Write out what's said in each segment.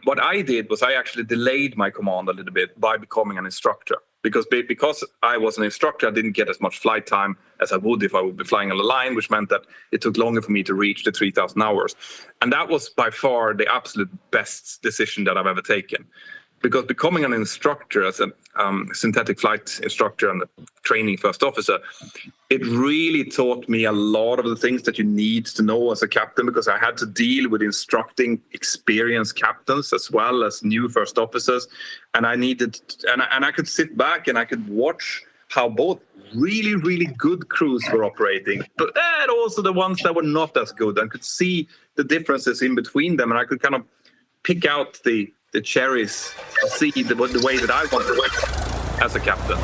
What I did was I actually delayed my command a little bit by becoming an instructor. Because I was an instructor, I didn't get as much flight time as I would if I would be flying on the line, which meant that it took longer for me to reach the 3,000 hours. And that was by far the absolute best decision that I've ever taken. Because becoming an instructor as a synthetic flight instructor and a training first officer, it really taught me a lot of the things that you need to know as a captain, because I had to deal with instructing experienced captains as well as new first officers. And I could sit back and I could watch how both really, really good crews were operating, but and also the ones that were not as good, and could see the differences in between them. And I could kind of pick out the cherries to see the way that I want to work as a captain.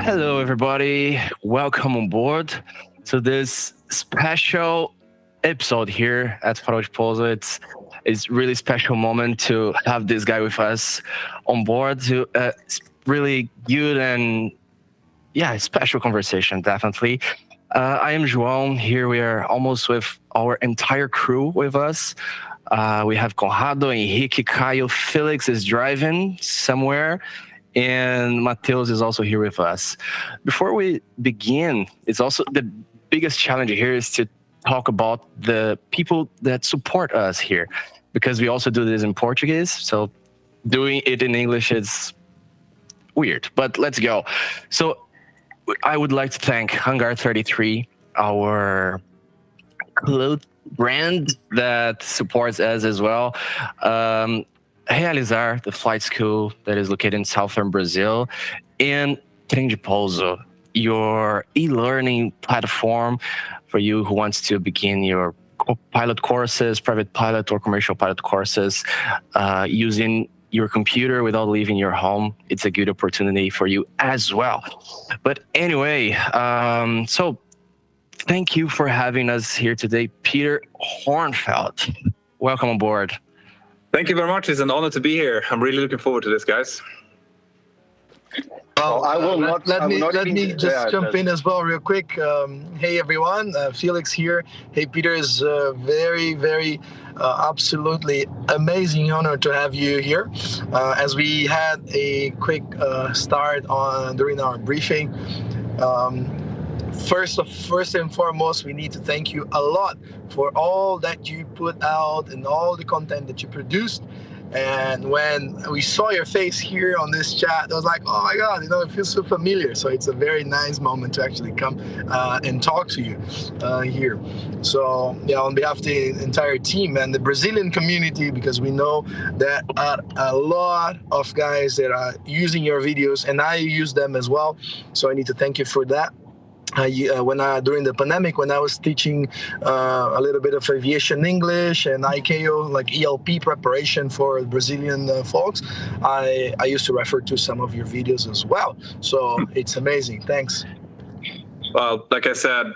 Hello everybody, welcome on board to this special episode here at Farol de Pouso. It's really special moment to have this guy with us on board. It's really good and special conversation, definitely. I am João. Here we are almost with our entire crew with us. We have Conrado, Henrique, Caio, Felix is driving somewhere, and Mateus is also here with us. Before we begin, it's also the biggest challenge here is to talk about the people that support us here, because we also do this in Portuguese, so doing it in English is weird, but let's go. So I would like to thank Hangar 33, our clothes brand that supports us as well. Realizar, the flight school that is located in southern Brazil, and Farol de Pouso, your e-learning platform for you who wants to begin your pilot courses, private pilot or commercial pilot courses, using your computer without leaving your home. It's a good opportunity for you as well. But anyway, so thank you for having us here today, Petter Hörnfeldt. Welcome on board. Thank you very much. It's an honor to be here. I'm really looking forward to this, guys. Well, let me just jump in as well real quick. Hey everyone, Felix here. Hey Peter, is very, very absolutely amazing honor to have you here. As we had a quick start during our briefing, first and foremost, we need to thank you a lot for all that you put out and all the content that you produced. And when we saw your face here on this chat, I was like, oh my God, it feels so familiar. So it's a very nice moment to actually come and talk to you here. So on behalf of the entire team and the Brazilian community, because we know that a lot of guys that are using your videos, and I use them as well. So I need to thank you for that. During the pandemic, when I was teaching a little bit of aviation English and ICAO, like ELP preparation for Brazilian folks, I used to refer to some of your videos as well. So it's amazing. Thanks. Well, like I said,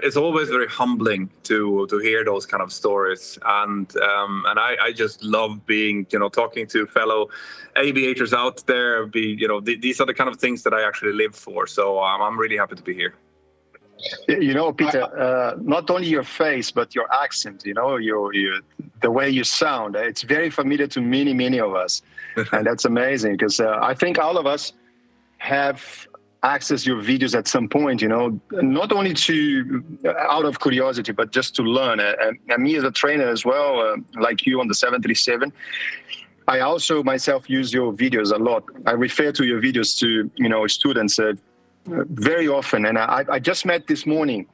it's always very humbling to hear those kind of stories, and I just love being talking to fellow aviators out there. These are the kind of things that I actually live for. So I'm really happy to be here. Peter, not only your face but your accent. The way you sound. It's very familiar to many of us, and that's amazing because I think all of us have access your videos at some point, not only out of curiosity, but just to learn. And me as a trainer as well, like you on the 737, I also myself use your videos a lot. I refer to your videos to, students very often. And I just met this morning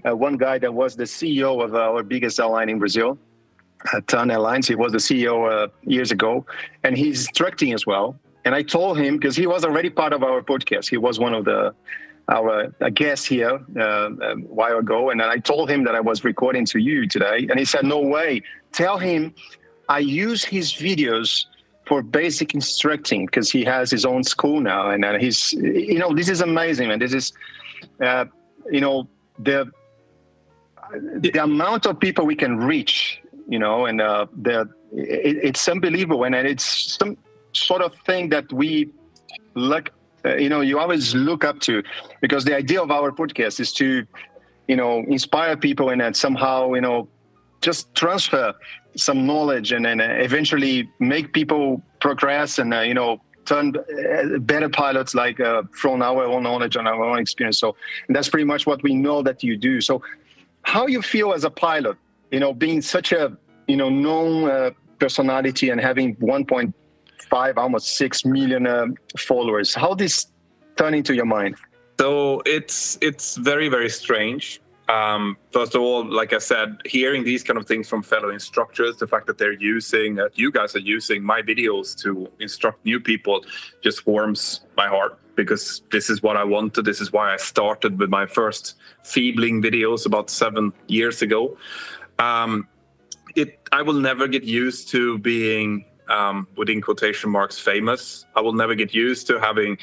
one guy that was the CEO of our biggest airline in Brazil, TAN Airlines. He was the CEO years ago, and he's instructing as well. And I told him, because he was already part of our podcast, he was one of our guests here a while ago, and I told him that I was recording to you today, and he said, no way, tell him I use his videos for basic instructing, because he has his own school now, and he's, this is amazing, man. This is, the amount of people we can reach, and it's unbelievable, and it's some sort of thing that we you always look up to, because the idea of our podcast is to, inspire people and then somehow, just transfer some knowledge and then eventually make people progress and, turn better pilots like from our own knowledge and our own experience. So and that's pretty much what we know that you do. So how you feel as a pilot, being such a, known personality and having 1.5, almost 6 million followers, how this turn into your mind? So it's very, very strange. First of all, like I said, hearing these kind of things from fellow instructors, the fact that you guys are using my videos to instruct new people just warms my heart, because this is what I wanted. This is why I started with my first feebling videos about 7 years ago. I will never get used to being, within quotation marks, famous. I will never get used to having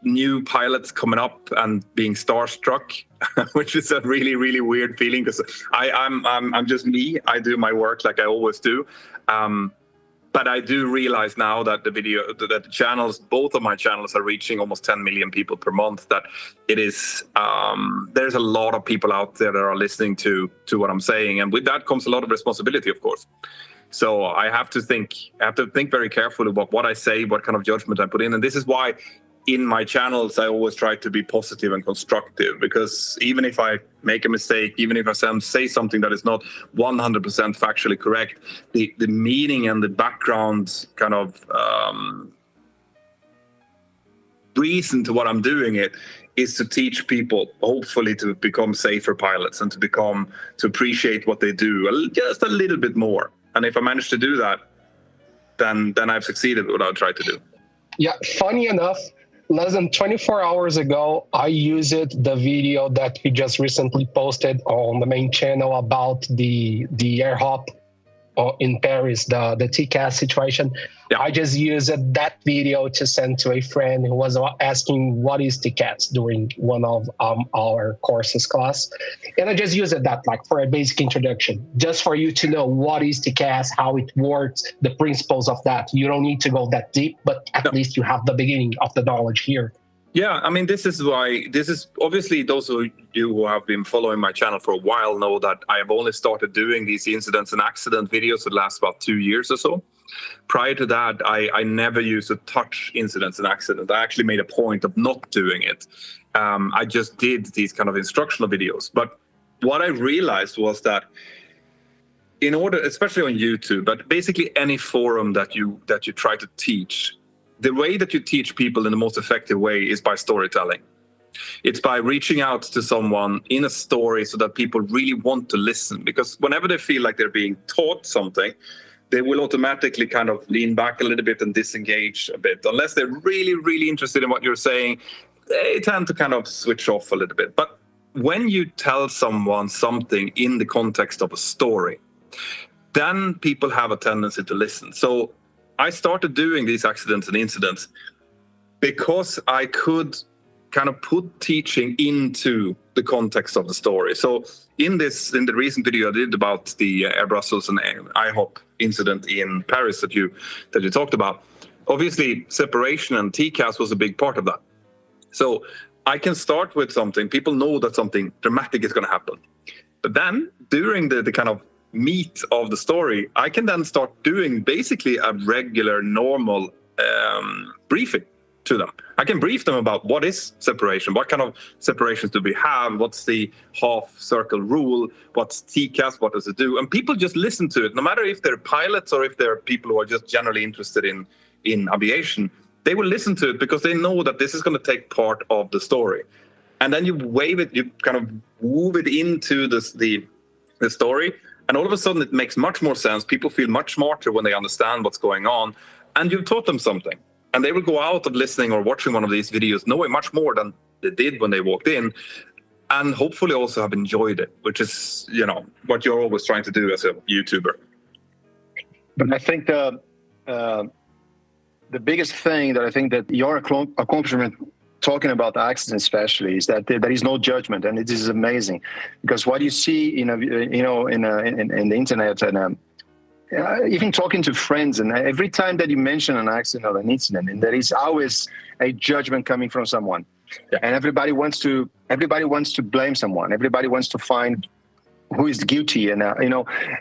new pilots coming up and being starstruck, which is a really, really weird feeling, because I'm just me. I do my work like I always do. But I do realize now that the channels, both of my channels, are reaching almost 10 million people per month. That it is, there's a lot of people out there that are listening to what I'm saying, and with that comes a lot of responsibility, of course. So I have to think very carefully about what I say, what kind of judgment I put in, and this is why in my channels I always try to be positive and constructive, because even if I make a mistake, even if I say something that is not 100% factually correct, the meaning and the background kind of reason to what I'm doing it is to teach people, hopefully, to become safer pilots and to appreciate what they do just a little bit more. And if I manage to do that, then I've succeeded with what I try to do. Yeah, funny enough, less than 24 hours ago, I used the video that we just recently posted on the main channel about the air hop in Paris, the TCAS situation. Yeah. I just used that video to send to a friend who was asking what is TCAS during one of our courses class. And I just used that like for a basic introduction, just for you to know what is TCAS, how it works, the principles of that. You don't need to go that deep, but at least you have the beginning of the knowledge here. Yeah, I mean, this is obviously those of you who have been following my channel for a while know that I have only started doing these incidents and accident videos for the last about 2 years or so. Prior to that, I never used to touch incidents and accidents. I actually made a point of not doing it. I just did these kind of instructional videos. But what I realized was that in order, especially on YouTube, but basically any forum that you try to teach, the way that you teach people in the most effective way is by storytelling. It's by reaching out to someone in a story so that people really want to listen. Because whenever they feel like they're being taught something, they will automatically kind of lean back a little bit and disengage a bit. Unless they're really, really interested in what you're saying, they tend to kind of switch off a little bit. But when you tell someone something in the context of a story, then people have a tendency to listen. So I started doing these accidents and incidents because I could kind of put teaching into the context of the story. So in the recent video I did about the Air Brussels and IHOP incident in Paris that you talked about, obviously separation and TCAS was a big part of that. So I can start with something, people know that something dramatic is going to happen. But then during the kind of meat of the story, I can then start doing basically a regular, normal briefing to them. I can brief them about what is separation, what kind of separations do we have, what's the half circle rule, what's TCAS, what does it do, and people just listen to it. No matter if they're pilots or if they're people who are just generally interested in aviation, they will listen to it because they know that this is going to take part of the story. And then you kind of move it into the story. And all of a sudden, it makes much more sense. People feel much smarter when they understand what's going on. And you've taught them something. And they will go out of listening or watching one of these videos knowing much more than they did when they walked in. And hopefully also have enjoyed it, which is, what you're always trying to do as a YouTuber. But I think the biggest thing that I think that your accomplishment, talking about accidents especially, is that there is no judgment, and it is amazing because what you see in the internet even talking to friends, and every time that you mention an accident or an incident, and there is always a judgment coming from someone, and everybody wants to blame someone. Everybody wants to find who is guilty, and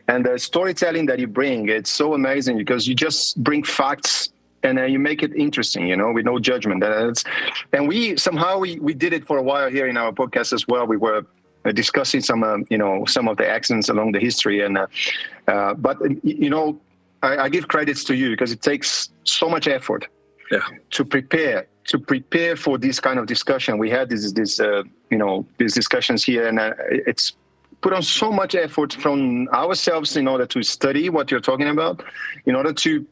and the storytelling that you bring, it's so amazing because you just bring facts and you make it interesting, with no judgment. And we did it for a while here in our podcast as well. We were discussing some of the accidents along the history, and but I give credits to you because it takes so much effort to prepare for this kind of discussion. We had these discussions here, and it's put on so much effort from ourselves in order to study what you're talking about, in order to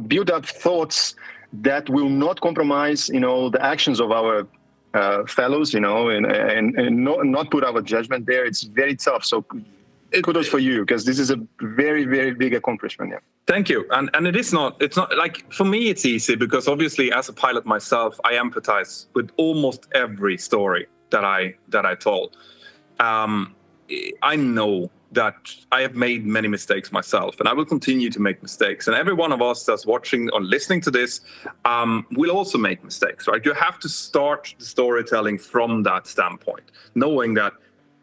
build up thoughts that will not compromise the actions of our fellows, and not put our judgment there. It's very tough. So kudos for you, because this is a very, very big accomplishment. Yeah. Thank you. And it's not like, for me, it's easy because obviously as a pilot myself, I empathize with almost every story that I told. I know that I have made many mistakes myself, and I will continue to make mistakes. And every one of us that's watching or listening to this will also make mistakes, right? You have to start the storytelling from that standpoint, knowing that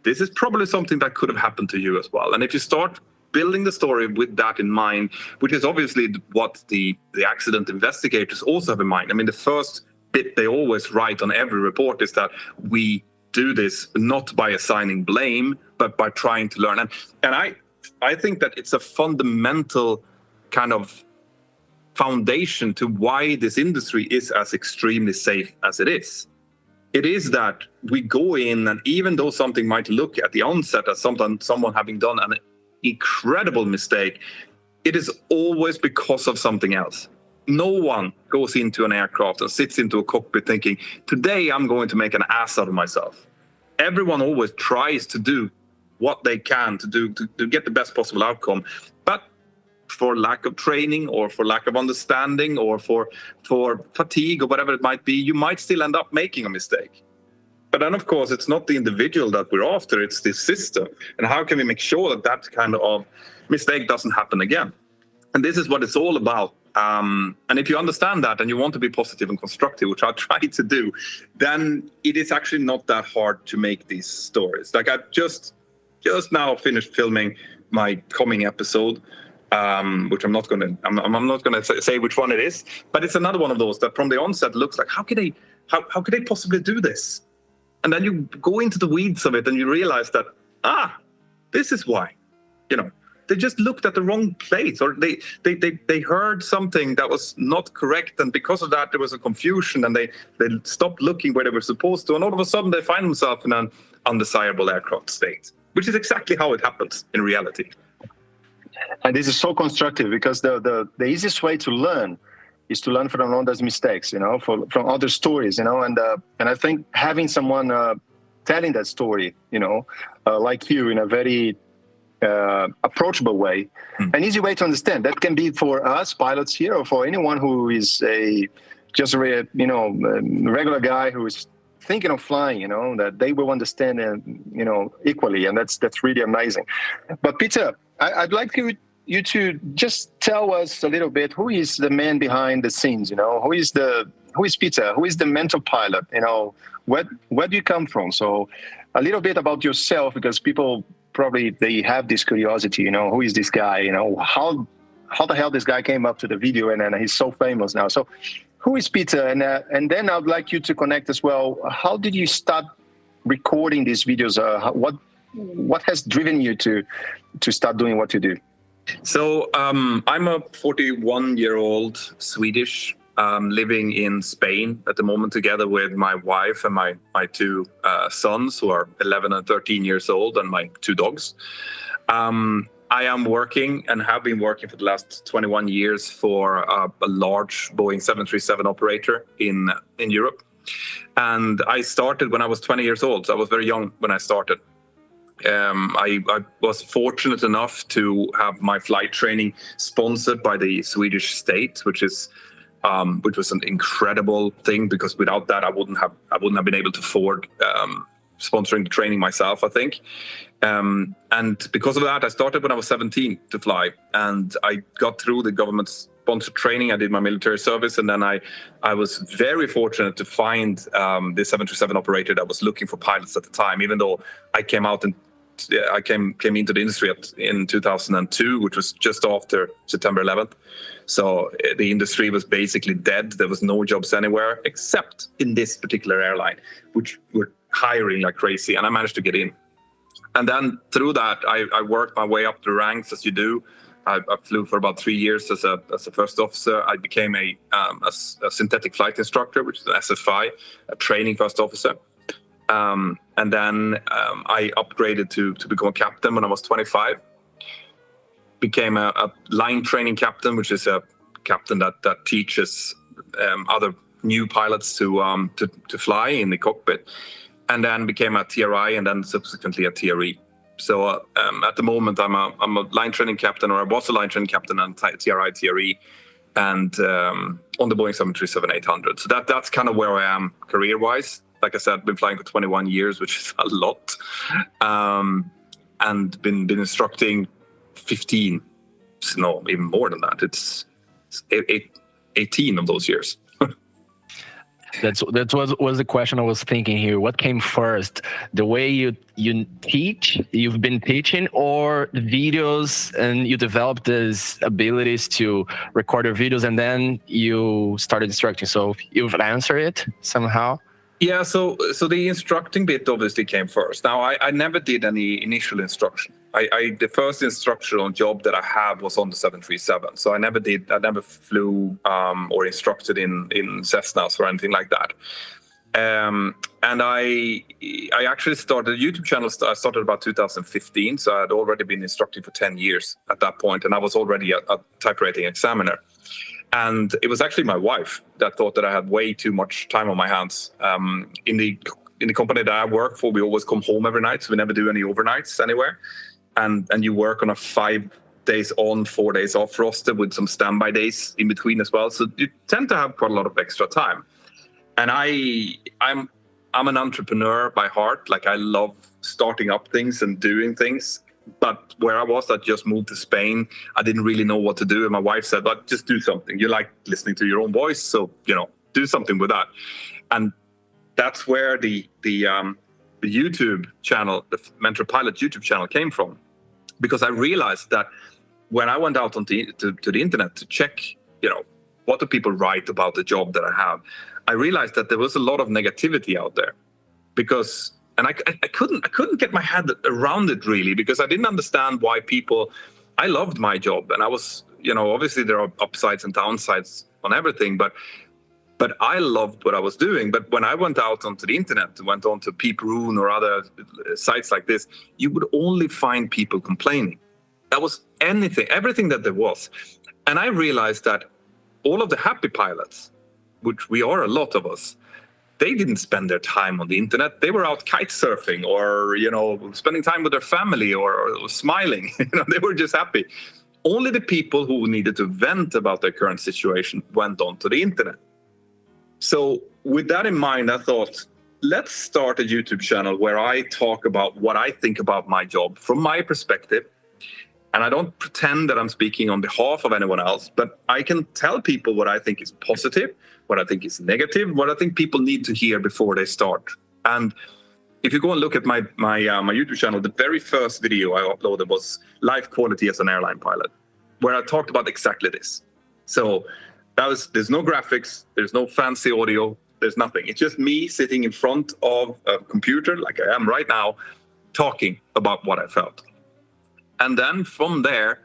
this is probably something that could have happened to you as well. And if you start building the story with that in mind, which is obviously what the accident investigators also have in mind. I mean, the first bit they always write on every report is that we do this not by assigning blame, but by trying to learn. And I think that it's a fundamental kind of foundation to why this industry is as extremely safe as it is. It is that we go in, and even though something might look at the onset as someone having done an incredible mistake, it is always because of something else. No one goes into an aircraft and sits into a cockpit thinking, today I'm going to make an ass out of myself. Everyone always tries to do what they can to get the best possible outcome. But for lack of training, or for lack of understanding, or for fatigue, or whatever it might be, you might still end up making a mistake. But then, of course, it's not the individual that we're after, it's the system. And how can we make sure that kind of mistake doesn't happen again? And this is what it's all about. And if you understand that and you want to be positive and constructive, which I try to do, then it is actually not that hard to make these stories. Like, I've just now finished filming my coming episode, which I'm not going to say which one it is, but it's another one of those that from the onset looks like, how could they possibly do this? And then you go into the weeds of it and you realize that, this is why, they just looked at the wrong place, or they heard something that was not correct, and because of that there was a confusion, and they stopped looking where they were supposed to, and all of a sudden they find themselves in an undesirable aircraft state, which is exactly how it happens in reality. And this is so constructive, because the easiest way to learn is to learn from others' mistakes, from other stories, and I think having someone telling that story, like you, in a very approachable way, an easy way to understand. That can be for us pilots here, or for anyone who is a regular guy who is thinking of flying, that they will understand, equally, and that's really amazing. But Petter, I'd like you to just tell us a little bit, who is the man behind the scenes? Who is Petter? Who is the Mentour Pilot? Where do you come from? So a little bit about yourself, because people probably they have this curiosity, who is this guy? How the hell this guy came up to the video, and he's so famous now. So who is Petter? And then I'd like you to connect as well. How did you start recording these videos? What has driven you to start doing what you do? So I'm a 41-year-old Swedish living in Spain at the moment, together with my wife and my two sons, who are 11 and 13 years old, and my two dogs. I am working, and have been working for the last 21 years for a large Boeing 737 operator in Europe. And I started when I was 20 years old, so I was very young when I started. I was fortunate enough to have my flight training sponsored by the Swedish state, which was an incredible thing, because without that I wouldn't have been able to afford sponsoring the training myself, I think. And because of that, I started when I was 17 to fly, and I got through the government's sponsored training. I did my military service, and then I was very fortunate to find the 737 operator that was looking for pilots at the time. Even though I came came into the industry in 2002, which was just after September 11th. So the industry was basically dead. There was no jobs anywhere except in this particular airline, which were hiring like crazy, and I managed to get in. And then through that, I worked my way up the ranks, as you do. I flew for about 3 years as a first officer. I became a synthetic flight instructor, which is an SFI, a training first officer. And then I upgraded to become a captain when I was 25. Became a line training captain, which is a captain that teaches other new pilots to fly in the cockpit. And then became a TRI, and then subsequently a TRE. So at the moment, I'm a line training captain, or I was a line training captain and TRI, TRE, and on the Boeing 737-800. So that's kind of where I am career-wise. Like I said, I've been flying for 21 years, which is a lot, and been instructing 15. No, even more than that. It's 18 of those years. That was the question I was thinking here. What came first, the way you teach, you've been teaching, or the videos, and you developed these abilities to record your videos, and then you started instructing? So you've answered it somehow. Yeah, so the instructing bit obviously came first. Now, I never did any initial instruction. The first instructional job that I had was on the 737. So I never flew or instructed in Cessnas or anything like that. And I actually started a YouTube channel. I started about 2015. So I had already been instructing for 10 years at that point, and I was already a type rating examiner. And it was actually my wife that thought that I had way too much time on my hands. In the company that I work for, we always come home every night, so we never do any overnights anywhere. And you work on a 5 days on, 4 days off roster with some standby days in between as well. So you tend to have quite a lot of extra time. And I'm an entrepreneur by heart. Like, I love starting up things and doing things. But where I was, I just moved to Spain. I didn't really know what to do. And my wife said, but just do something. You like listening to your own voice. So, do something with that. And that's where the YouTube channel, the Mentour Pilot YouTube channel came from. Because I realized that when I went out to the internet to check, what do people write about the job that I have, I realized that there was a lot of negativity out there. And I couldn't get my head around it really, because I didn't understand why people. I loved my job, and I was, obviously there are upsides and downsides on everything, but I loved what I was doing. But when I went out onto the internet, went on to Peeproon or other sites like this, you would only find people complaining. That was everything that there was. And I realized that all of the happy pilots, which we are a lot of us, they didn't spend their time on the internet. They were out kite surfing or, spending time with their family or smiling. They were just happy. Only the people who needed to vent about their current situation went onto the internet. So with that in mind, I thought, let's start a YouTube channel where I talk about what I think about my job from my perspective. And I don't pretend that I'm speaking on behalf of anyone else, but I can tell people what I think is positive, what I think is negative, what I think people need to hear before they start. And if you go and look at my YouTube channel, the very first video I uploaded was life quality as an airline pilot, where I talked about exactly this. So there's no graphics, there's no fancy audio, there's nothing. It's just me sitting in front of a computer like I am right now, talking about what I felt. And then from there,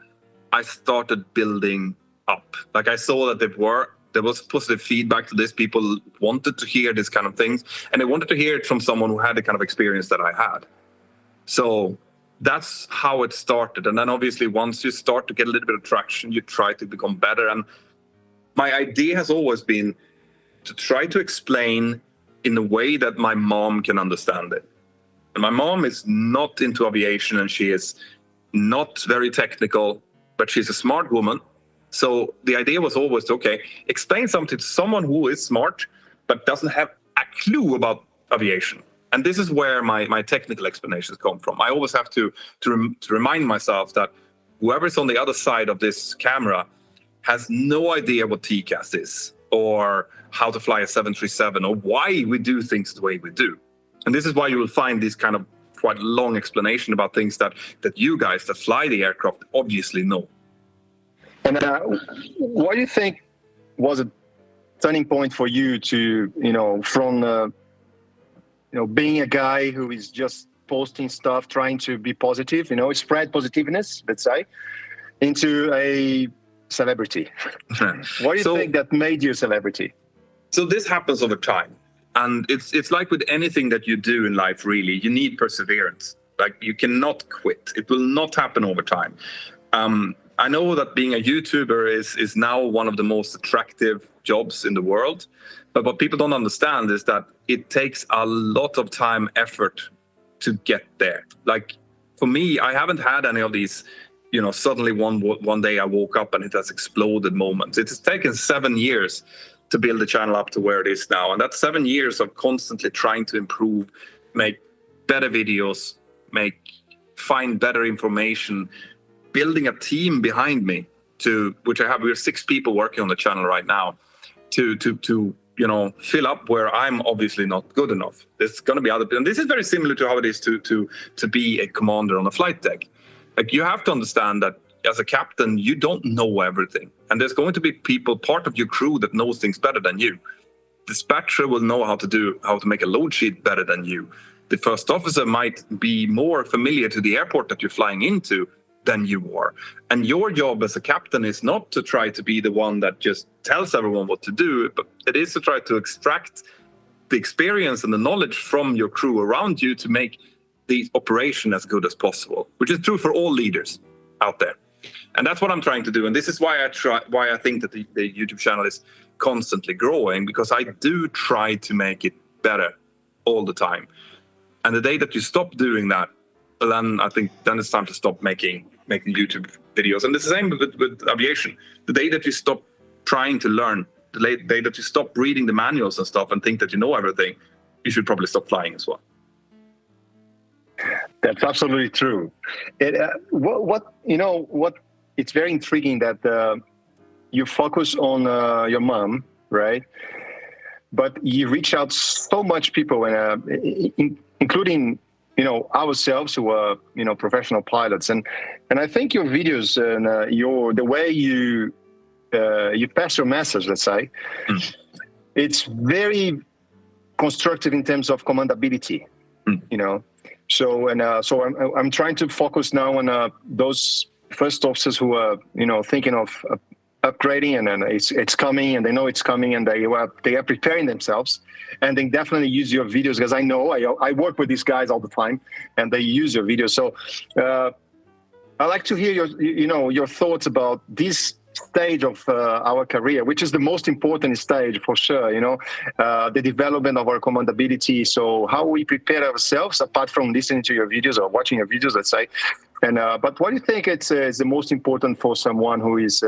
I started building up. Like, I saw that there was positive feedback to this. People wanted to hear this kind of things, and they wanted to hear it from someone who had the kind of experience that I had. So that's how it started. And then obviously once you start to get a little bit of traction, you try to become better. And my idea has always been to try to explain in a way that my mom can understand it. And my mom is not into aviation, and she is not very technical, but she's a smart woman. So the idea was always to, explain something to someone who is smart, but doesn't have a clue about aviation. And this is where my technical explanations come from. I always have to remind myself that whoever's on the other side of this camera has no idea what TCAS is, or how to fly a 737, or why we do things the way we do. And this is why you will find this kind of quite long explanation about things that you guys that fly the aircraft obviously know. And what do you think was a turning point for you to, from being a guy who is just posting stuff, trying to be positive, spread positiveness, let's say, into a celebrity? What do you think that made you a celebrity? So this happens over time. And it's like with anything that you do in life, really, you need perseverance. Like, you cannot quit. It will not happen over time. I know that being a YouTuber is now one of the most attractive jobs in the world. But what people don't understand is that it takes a lot of time, effort to get there. Like, for me, I haven't had any of these, suddenly one day I woke up and it has exploded moments. It's taken 7 years to build the channel up to where it is now. And that's 7 years of constantly trying to improve, make better videos, find better information, building a team behind me we're 6 people working on the channel right now to fill up where I'm obviously not good enough. There's going to be other people. And this is very similar to how it is to be a commander on a flight deck. Like, you have to understand that as a captain, you don't know everything. And there's going to be people, part of your crew, that knows things better than you. Dispatcher will know how to make a load sheet better than you. The first officer might be more familiar to the airport that you're flying into than you are. And your job as a captain is not to try to be the one that just tells everyone what to do, but it is to try to extract the experience and the knowledge from your crew around you to make the operation as good as possible, which is true for all leaders out there. And that's what I'm trying to do. And this is why I think that the YouTube channel is constantly growing, because I do try to make it better all the time. And the day that you stop doing that, then I think then it's time to stop making YouTube videos. And it's the same with aviation. The day that you stop trying to learn, the day that you stop reading the manuals and stuff and think that you know everything, you should probably stop flying as well. That's absolutely true. It's very intriguing that you focus on your mom, right? But you reach out so much people, including ourselves who are professional pilots, and I think your videos and the way you pass your message, let's say, it's very constructive in terms of commandability, So I'm trying to focus now on those first officers who are thinking of upgrading, and then it's coming, and they know it's coming, and they are preparing themselves, and they definitely use your videos, because I know I work with these guys all the time, and they use your videos. So I'd like to hear your thoughts about this stage of our career, which is the most important stage for sure, the development of our commandability. So how we prepare ourselves, apart from listening to your videos or watching your videos, let's say. And but what do you think is the most important for someone who is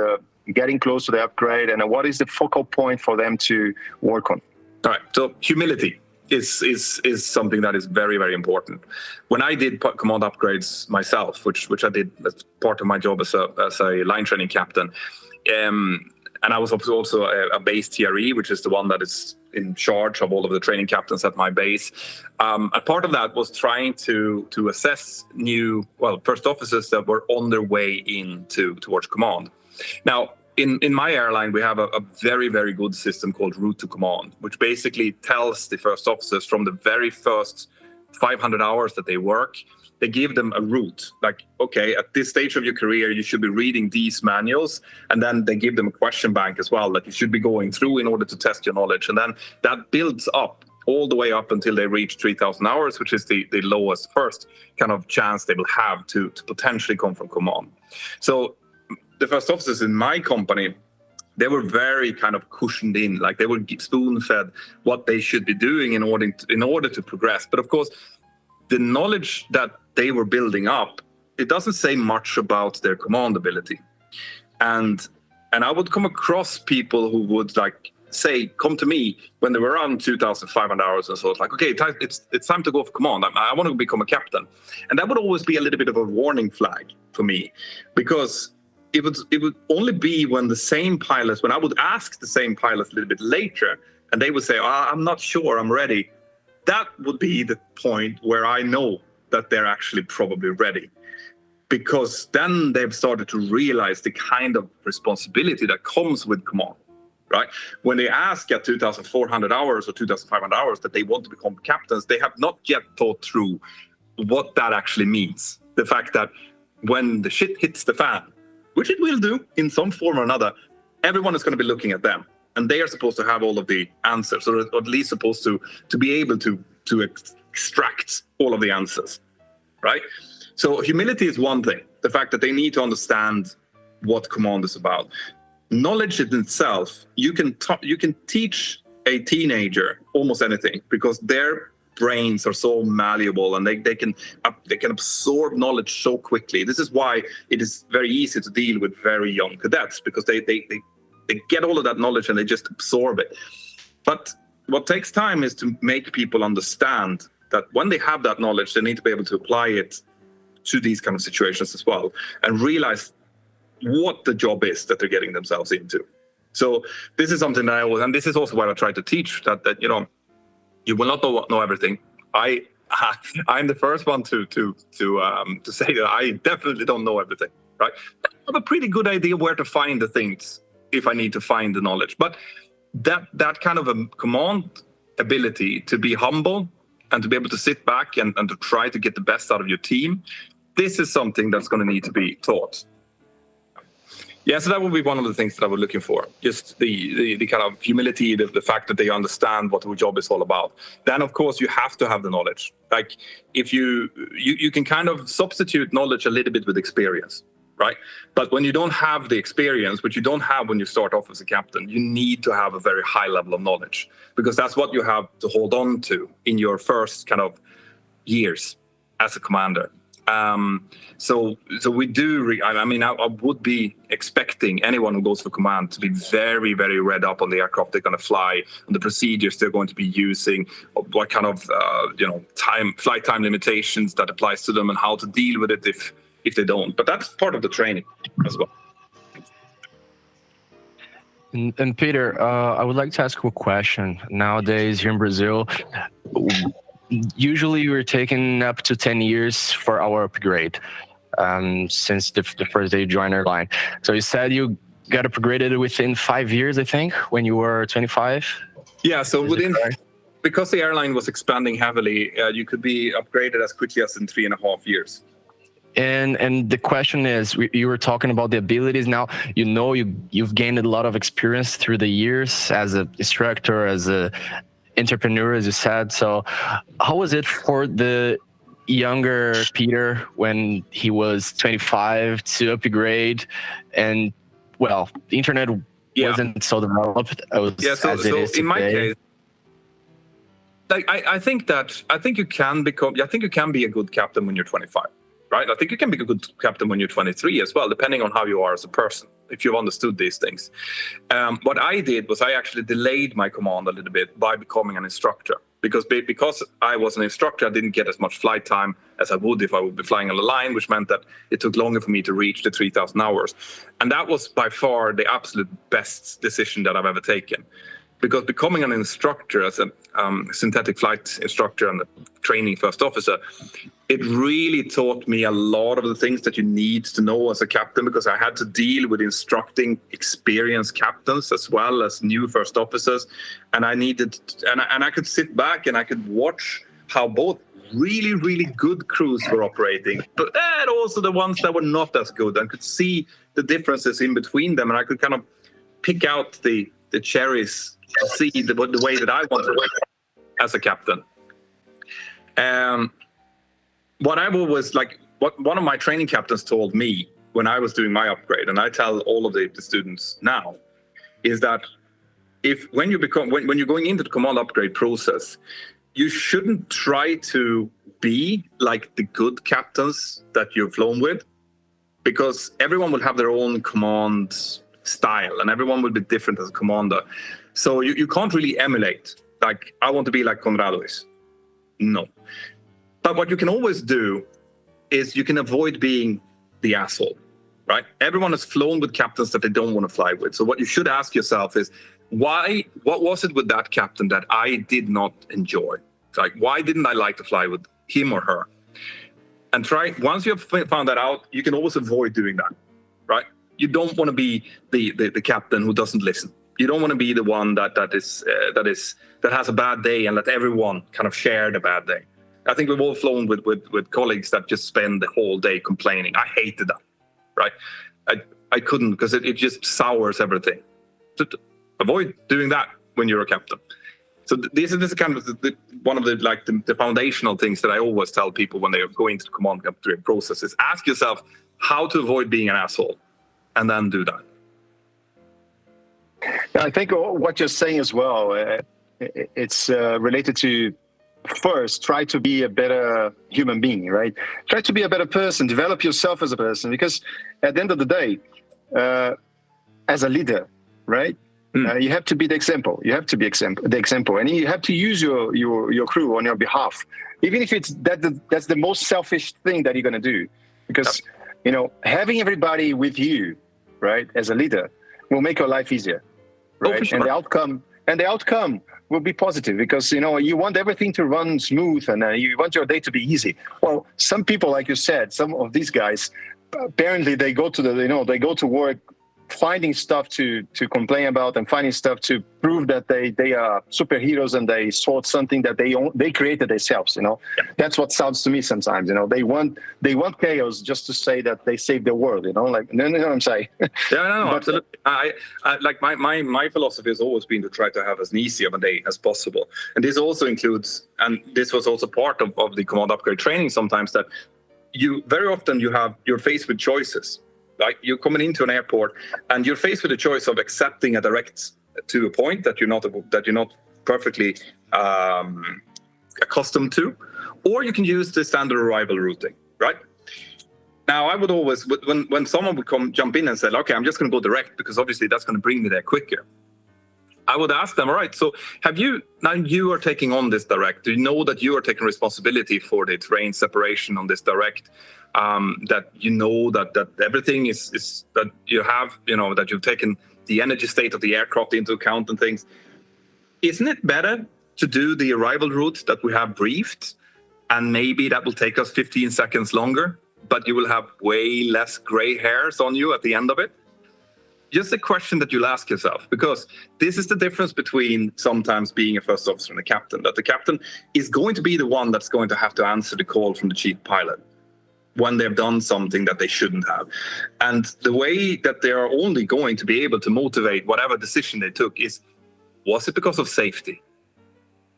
getting close to the upgrade, and what is the focal point for them to work on? All right, so humility is something that is very, very important. When I did command upgrades myself, which I did as part of my job as a line training captain, and I was also a base TRE, which is the one that is in charge of all of the training captains at my base. A part of that was trying to assess first officers that were on their way towards command. Now, in my airline, we have a very, very good system called Route to Command, which basically tells the first officers from the very first 500 hours that they work, they give them a route. Like, okay, at this stage of your career, you should be reading these manuals. And then they give them a question bank as well that you should be going through in order to test your knowledge. And then that builds up all the way up until they reach 3,000 hours, which is the lowest first kind of chance they will have to potentially come from command. So the first officers in my company, they were very kind of cushioned in, like they were spoon-fed what they should be doing in order to progress. But of course, the knowledge that they were building up, it doesn't say much about their command ability. And I would come across people who would like come to me when they were around 2,500 hours, and so it's like, okay, it's time to go for command. I want to become a captain, and that would always be a little bit of a warning flag for me, because it would only be when I would ask the same pilots a little bit later, and they would say, I'm not sure, I'm ready. That would be the point where I know that they're actually probably ready, because then they've started to realize the kind of responsibility that comes with command, right? When they ask at 2,400 hours or 2,500 hours that they want to become captains, they have not yet thought through what that actually means. The fact that when the shit hits the fan, which it will do in some form or another, everyone is going to be looking at them. And they are supposed to have all of the answers, or at least supposed to be able to extract all of the answers, right? So humility is one thing. The fact that they need to understand what command is about. Knowledge in itself, you can teach a teenager almost anything, because their brains are so malleable, and they can absorb knowledge so quickly. This is why it is very easy to deal with very young cadets, because they get all of that knowledge and they just absorb it. But what takes time is to make people understand that when they have that knowledge, they need to be able to apply it to these kind of situations as well, and realize what the job is that they're getting themselves into. So this is something that and this is also what I try to teach, that you will not know everything. I'm the first one to say that I definitely don't know everything, right? I have a pretty good idea where to find the things if I need to find the knowledge. But that kind of a command ability to be humble and to be able to sit back and to try to get the best out of your team, this is something that's going to need to be taught. Yeah, so that would be one of the things that I was looking for. Just the kind of humility, the fact that they understand what the job is all about. Then, of course, you have to have the knowledge. Like, if you can kind of substitute knowledge a little bit with experience, right? But when you don't have the experience, which you don't have when you start off as a captain, you need to have a very high level of knowledge, because that's what you have to hold on to in your first kind of years as a commander. So we do. I would be expecting anyone who goes for command to be very, very read up on the aircraft they're going to fly, on the procedures they're going to be using, what kind of flight time limitations that applies to them, and how to deal with it if they don't. But that's part of the training as well. And Peter, I would like to ask you a question. Nowadays here in Brazil, usually we're taking up to 10 years for our upgrade since the first day you joined our line. So you said you got upgraded within 5 years, I think, when you were 25? Yeah, so because the airline was expanding heavily, you could be upgraded as quickly as in 3.5 years. And the question is, you were talking about the abilities. Now, you've gained a lot of experience through the years as an instructor, as a entrepreneur, as you said. So how was it for the younger Peter when he was 25 to upgrade? And well, the internet wasn't so developed as it is today. In my case, I think you can be a good captain when you're 25, right? I think you can be a good captain when you're 23 as well, depending on how you are as a person, if you've understood these things. What I did was I actually delayed my command a little bit by becoming an instructor, because I was an instructor, I didn't get as much flight time as I would if I would be flying on the line, which meant that it took longer for me to reach the 3,000 hours. And that was by far the absolute best decision that I've ever taken. Because becoming an instructor, as a synthetic flight instructor and a training first officer, it really taught me a lot of the things that you need to know as a captain, because I had to deal with instructing experienced captains as well as new first officers. And I could sit back and I could watch how both really, really good crews were operating, but also the ones that were not as good. I could see the differences in between them, and I could kind of pick out the cherries to see the way that I wanted to as a captain. What I was like, what one of my training captains told me when I was doing my upgrade, and I tell all of the students now, is that when you're going into the command upgrade process, you shouldn't try to be like the good captains that you've flown with, because everyone will have their own command style and everyone will be different as a commander. So you can't really emulate. Like, I want to be like Conrado is. No. But what you can always do is you can avoid being the asshole, right? Everyone has flown with captains that they don't want to fly with. So what you should ask yourself is, what was it with that captain that I did not enjoy? Like, why didn't I like to fly with him or her? And once you have found that out, you can always avoid doing that, right? You don't want to be the captain who doesn't listen. You don't want to be the one that has a bad day and let everyone kind of share the bad day. I think we've all flown with colleagues that just spend the whole day complaining. I hated that, right? I couldn't, because it just sours everything. So avoid doing that when you're a captain. So this is kind of one of the foundational things that I always tell people when they go into the command capturing process is ask yourself how to avoid being an asshole, and then do that. Yeah, I think what you're saying as well, it's related to, first, try to be a better human being, right? Try to be a better person, develop yourself as a person, because at the end of the day, as a leader, right? You have to be the example. You have to be the example, and you have to use your crew on your behalf, even if that's the most selfish thing that you're going to do, because having everybody with you, right, as a leader, will make your life easier, right? Oh, for sure. And the outcome will be positive, because you want everything to run smooth, and you want your day to be easy. Well, some people, like you said, some of these guys, apparently they go to work finding stuff to complain about, and finding stuff to prove that they are superheroes and they solved something that they created themselves. That's what sounds to me sometimes. They want chaos just to say that they saved the world. Like, no, what I'm saying. Yeah, no, absolutely. I like my philosophy has always been to try to have as easy of a day as possible, and this also includes, and this was also part of the command upgrade training sometimes, that you're faced with choices. Like, you're coming into an airport and you're faced with the choice of accepting a direct to a point that you're not perfectly accustomed to, or you can use the standard arrival routing, right? Now, I would always, when someone would jump in and say, okay, I'm just going to go direct because obviously that's going to bring me there quicker, I would ask them, all right, so now you are taking on this direct. Do you know that you are taking responsibility for the terrain separation on this direct? That that everything is that you have, that you've taken the energy state of the aircraft into account and things. Isn't it better to do the arrival route that we have briefed, and maybe that will take us 15 seconds longer, but you will have way less gray hairs on you at the end of it? Just a question that you'll ask yourself, because this is the difference between sometimes being a first officer and a captain, that the captain is going to be the one that's going to have to answer the call from the chief pilot when they've done something that they shouldn't have. And the way that they are only going to be able to motivate whatever decision they took was it because of safety?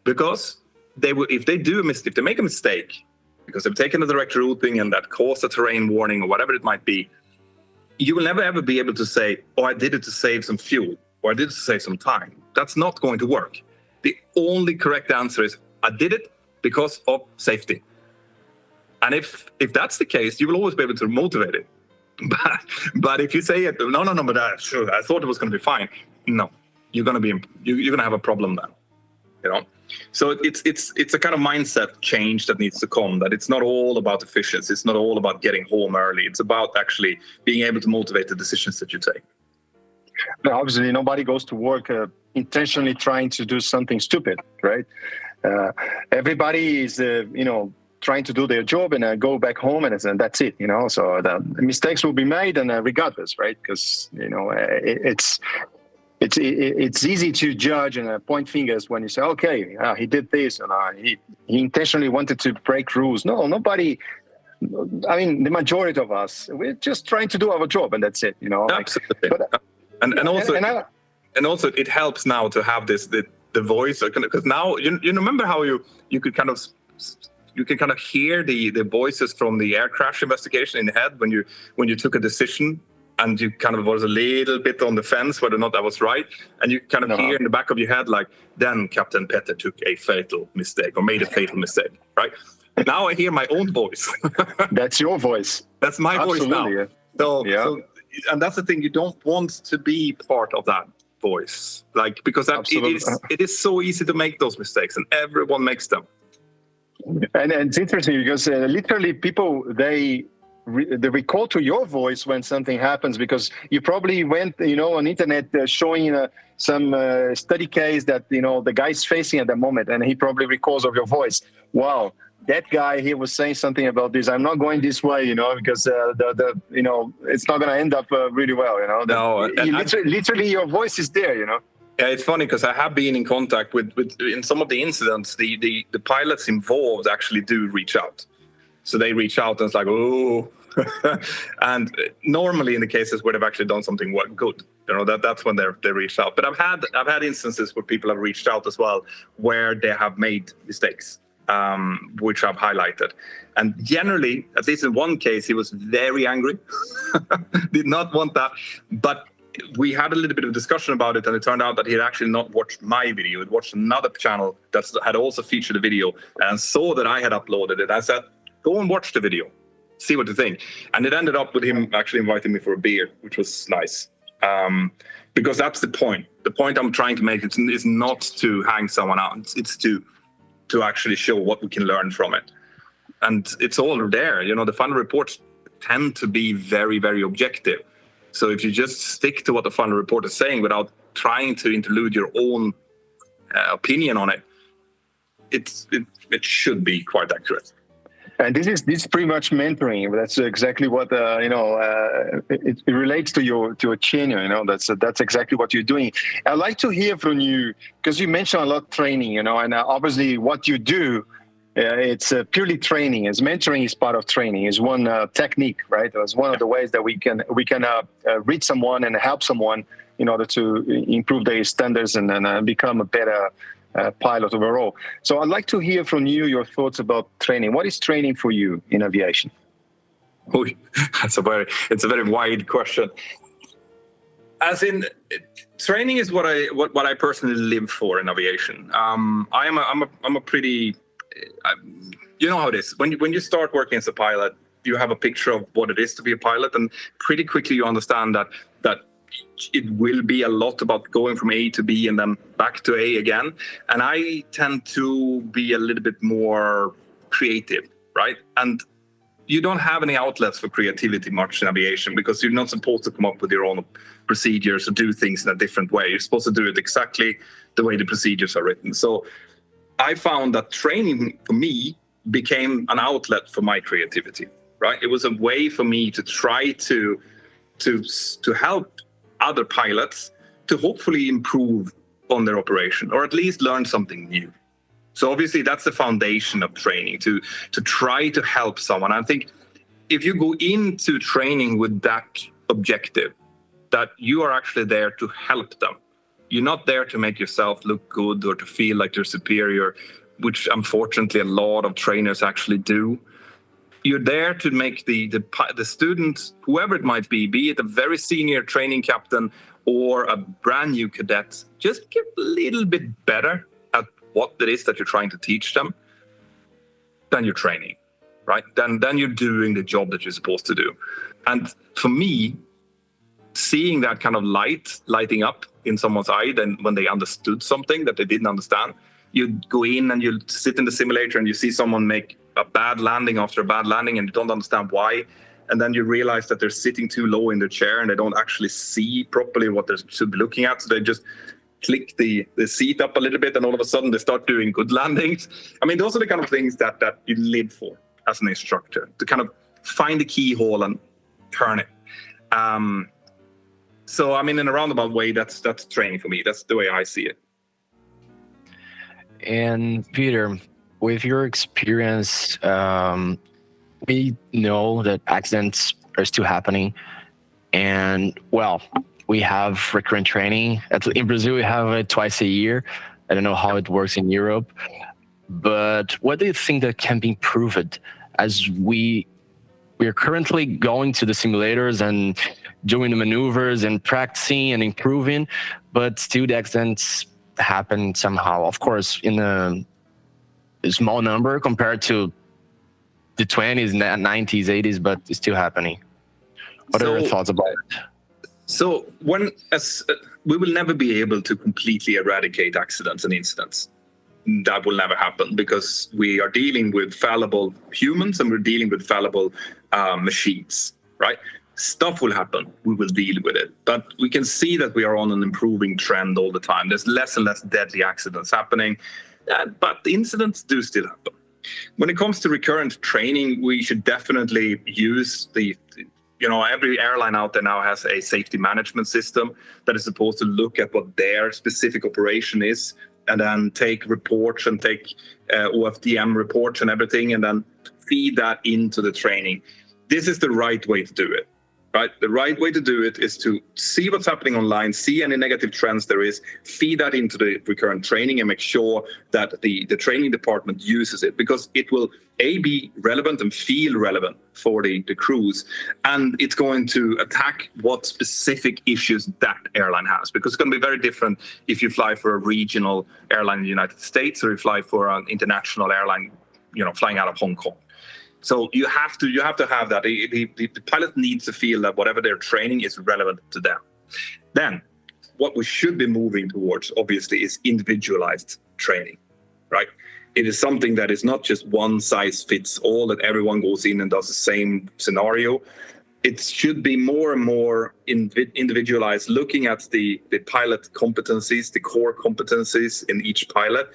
Because if they make a mistake, because they've taken a direct routing and that caused a terrain warning or whatever it might be, you will never ever be able to say, oh, I did it to save some fuel, or I did it to save some time. That's not going to work. The only correct answer is, I did it because of safety. And if that's the case, you will always be able to motivate it. But if you say it, no, but sure, I thought it was going to be fine. No, you're going to have a problem then. So it's a kind of mindset change that needs to come. That it's not all about efficiency. It's not all about getting home early. It's about actually being able to motivate the decisions that you take. No, obviously, nobody goes to work intentionally trying to do something stupid, right? Everybody is, trying to do their job and go back home, and that's it, So the mistakes will be made, and regardless, right? Because it's easy to judge and point fingers when you say, okay, he did this, and he intentionally wanted to break rules. No, nobody. I mean, the majority of us, we're just trying to do our job, and that's it, Absolutely. And also, it helps now to have the voice, because now you remember how you could kind of hear the voices from the air crash investigation in the head when you took a decision, and you kind of was a little bit on the fence whether or not that was right, and you kind of hear in the back of your head, like, then Captain Petter took a fatal mistake or made a fatal mistake, right? Now I hear my own voice. That's your voice. That's my voice now. Yeah. So, and that's the thing, you don't want to be part of that. voice, like, because Absolutely. it is so easy to make those mistakes, and everyone makes them. And it's interesting because literally people, they recall to your voice when something happens, because you probably went, on internet showing some study case that, the guy's facing at the moment, and he probably recalls of your voice. Wow, that guy, he was saying something about this. I'm not going this way, because it's not going to end up really well, No, literally your voice is there, Yeah, it's funny because I have been in contact with in some of the incidents, the pilots involved actually do reach out. So they reach out and it's like, oh, and normally in the cases where they've actually done something good, that's when they reach out. But I've had instances where people have reached out as well, where they have made mistakes, which I've highlighted. And generally, at least in one case, he was very angry, did not want that, but we had a little bit of a discussion about it, and it turned out that he had actually not watched my video. He'd watched another channel that had also featured a video and saw that I had uploaded it. I said, go and watch the video, see what you think. And it ended up with him actually inviting me for a beer, which was nice. Because that's the point. The point I'm trying to make is not to hang someone out. It's to actually show what we can learn from it. And it's all there. The final reports tend to be very, very objective. So if you just stick to what the final report is saying without trying to interlude your own opinion on it, it should be quite accurate. And this is pretty much mentoring. That's exactly what it relates to your channel. That's exactly what you're doing. I'd like to hear from you, because you mentioned a lot training, and obviously what you do. It's purely training. As mentoring is part of training, is one technique, right? It's one of the ways that we can read someone and help someone in order to improve their standards and become a better pilot overall. So I'd like to hear from you your thoughts about training. What is training for you in aviation? Oh, it's a very wide question. As in, training is what I personally live for in aviation. I'm a pretty you know how it is. When you start working as a pilot, you have a picture of what it is to be a pilot, and pretty quickly you understand that it will be a lot about going from A to B and then back to A again. And I tend to be a little bit more creative, right? And you don't have any outlets for creativity much in aviation, because you're not supposed to come up with your own procedures or do things in a different way. You're supposed to do it exactly the way the procedures are written. So I found that training for me became an outlet for my creativity, right? It was a way for me to try to help other pilots to hopefully improve on their operation, or at least learn something new. So obviously that's the foundation of training, to try to help someone. I think if you go into training with that objective, that you are actually there to help them. You're not there to make yourself look good or to feel like you're superior, which unfortunately a lot of trainers actually do. You're there to make the student, whoever it might be it a very senior training captain or a brand new cadet, just get a little bit better at what it is that you're trying to teach them. Then you're training, right? Then you're doing the job that you're supposed to do. And for me, seeing that kind of lighting up in someone's eye, then when they understood something that they didn't understand, you go in and you sit in the simulator and you see someone make a bad landing after a bad landing and you don't understand why. And then you realize that they're sitting too low in their chair and they don't actually see properly what they should be looking at. So they just click the seat up a little bit and all of a sudden they start doing good landings. I mean, those are the kind of things that you live for as an instructor, to kind of find the keyhole and turn it. So, I mean, in a roundabout way, that's training for me. That's the way I see it. And Peter, with your experience, we know that accidents are still happening. And, well, we have recurrent training. In Brazil, we have it twice a year. I don't know how it works in Europe. But what do you think that can be improved, as we are currently going to the simulators and doing the maneuvers and practicing and improving, but still the accidents happen somehow? Of course, in a small number compared to the 20s, 90s, 80s, but it's still happening. What are your thoughts about it? So we will never be able to completely eradicate accidents and incidents. That will never happen because we are dealing with fallible humans and we're dealing with fallible machines, right? Stuff will happen. We will deal with it. But we can see that we are on an improving trend all the time. There's less and less deadly accidents happening, but incidents do still happen. When it comes to recurrent training, we should definitely use every airline out there now has a safety management system that is supposed to look at what their specific operation is and then take reports and take OFDM reports and everything and then feed that into the training. This is the right way to do it. Right? The right way to do it is to see what's happening online, see any negative trends there is, feed that into the recurrent training and make sure that the training department uses it because it will be relevant and feel relevant for the crews. And it's going to attack what specific issues that airline has because it's going to be very different if you fly for a regional airline in the United States or you fly for an international airline, flying out of Hong Kong. So you have to have that. The pilot needs to feel that whatever they're training is relevant to them. Then what we should be moving towards, obviously, is individualized training, right? It is something that is not just one size fits all, that everyone goes in and does the same scenario. It should be more and more individualized, looking at the pilot competencies, the core competencies in each pilot,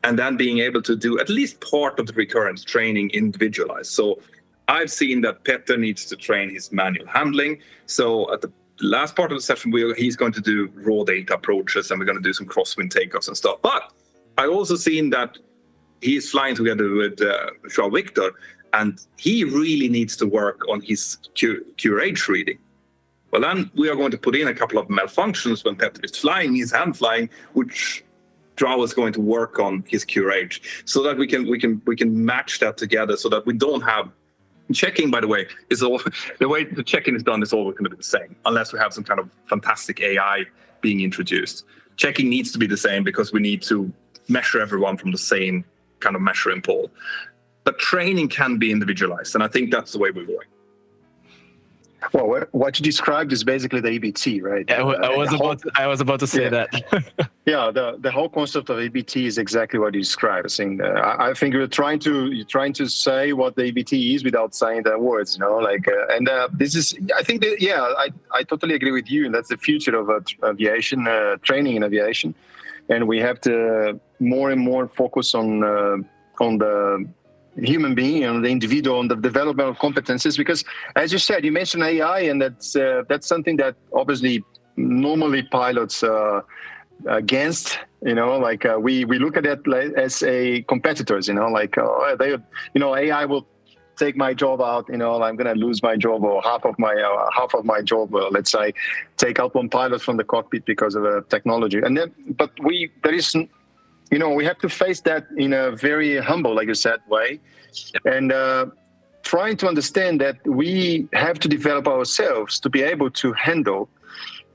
and then being able to do at least part of the recurrent training individualized. So I've seen that Petter needs to train his manual handling. So at the last part of the session, he's going to do raw data approaches and we're going to do some crosswind takeoffs and stuff. But I also seen that he's flying together with Joao Victor and he really needs to work on his QRH reading. Well, then we are going to put in a couple of malfunctions when Petter is flying, his hand flying, which Joao is going to work on his QRH so that we can match that together so that we don't have checking, by the way, is all the way the checking is done is always going to be the same unless we have some kind of fantastic AI being introduced. Checking needs to be the same because we need to measure everyone from the same kind of measuring pole. But training can be individualized, and I think that's the way we're going. Well, what you described is basically the ABT, right? I was about to say that. Yeah, the whole concept of ABT is exactly what you described. I think you're trying to say what the ABT is without saying the words, this is. I think that I totally agree with you, and that's the future of aviation training in aviation, and we have to more and more focus on the human being and the individual and the development of competencies, because as you said, you mentioned AI, and that's something that obviously normally pilots against, we look at that as a competitors, AI will take my job out, I'm going to lose my job or half of my job, let's say, take out one pilot from the cockpit because of technology. We have to face that in a very humble, like you said, way, and trying to understand that we have to develop ourselves to be able to handle,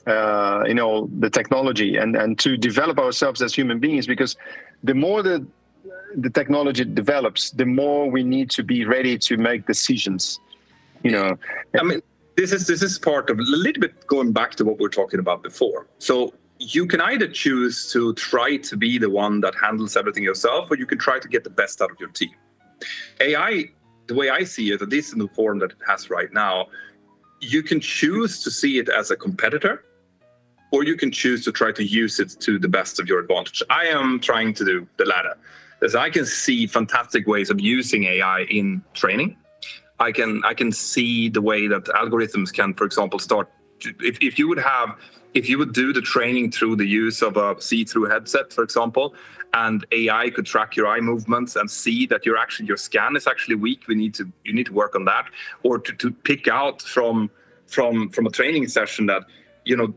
the technology and to develop ourselves as human beings, because the more the technology develops, the more we need to be ready to make decisions, I mean, this is part of a little bit going back to what we were talking about before. So you can either choose to try to be the one that handles everything yourself, or you can try to get the best out of your team. AI, the way I see it, at least in the form that it has right now, you can choose to see it as a competitor, or you can choose to try to use it to the best of your advantage. I am trying to do the latter, as I can see fantastic ways of using AI in training. I can see the way that algorithms can, for example, start. If you would do the training through the use of a see-through headset, for example, and AI could track your eye movements and see that your scan is actually weak, you need to work on that, or to pick out from a training session that,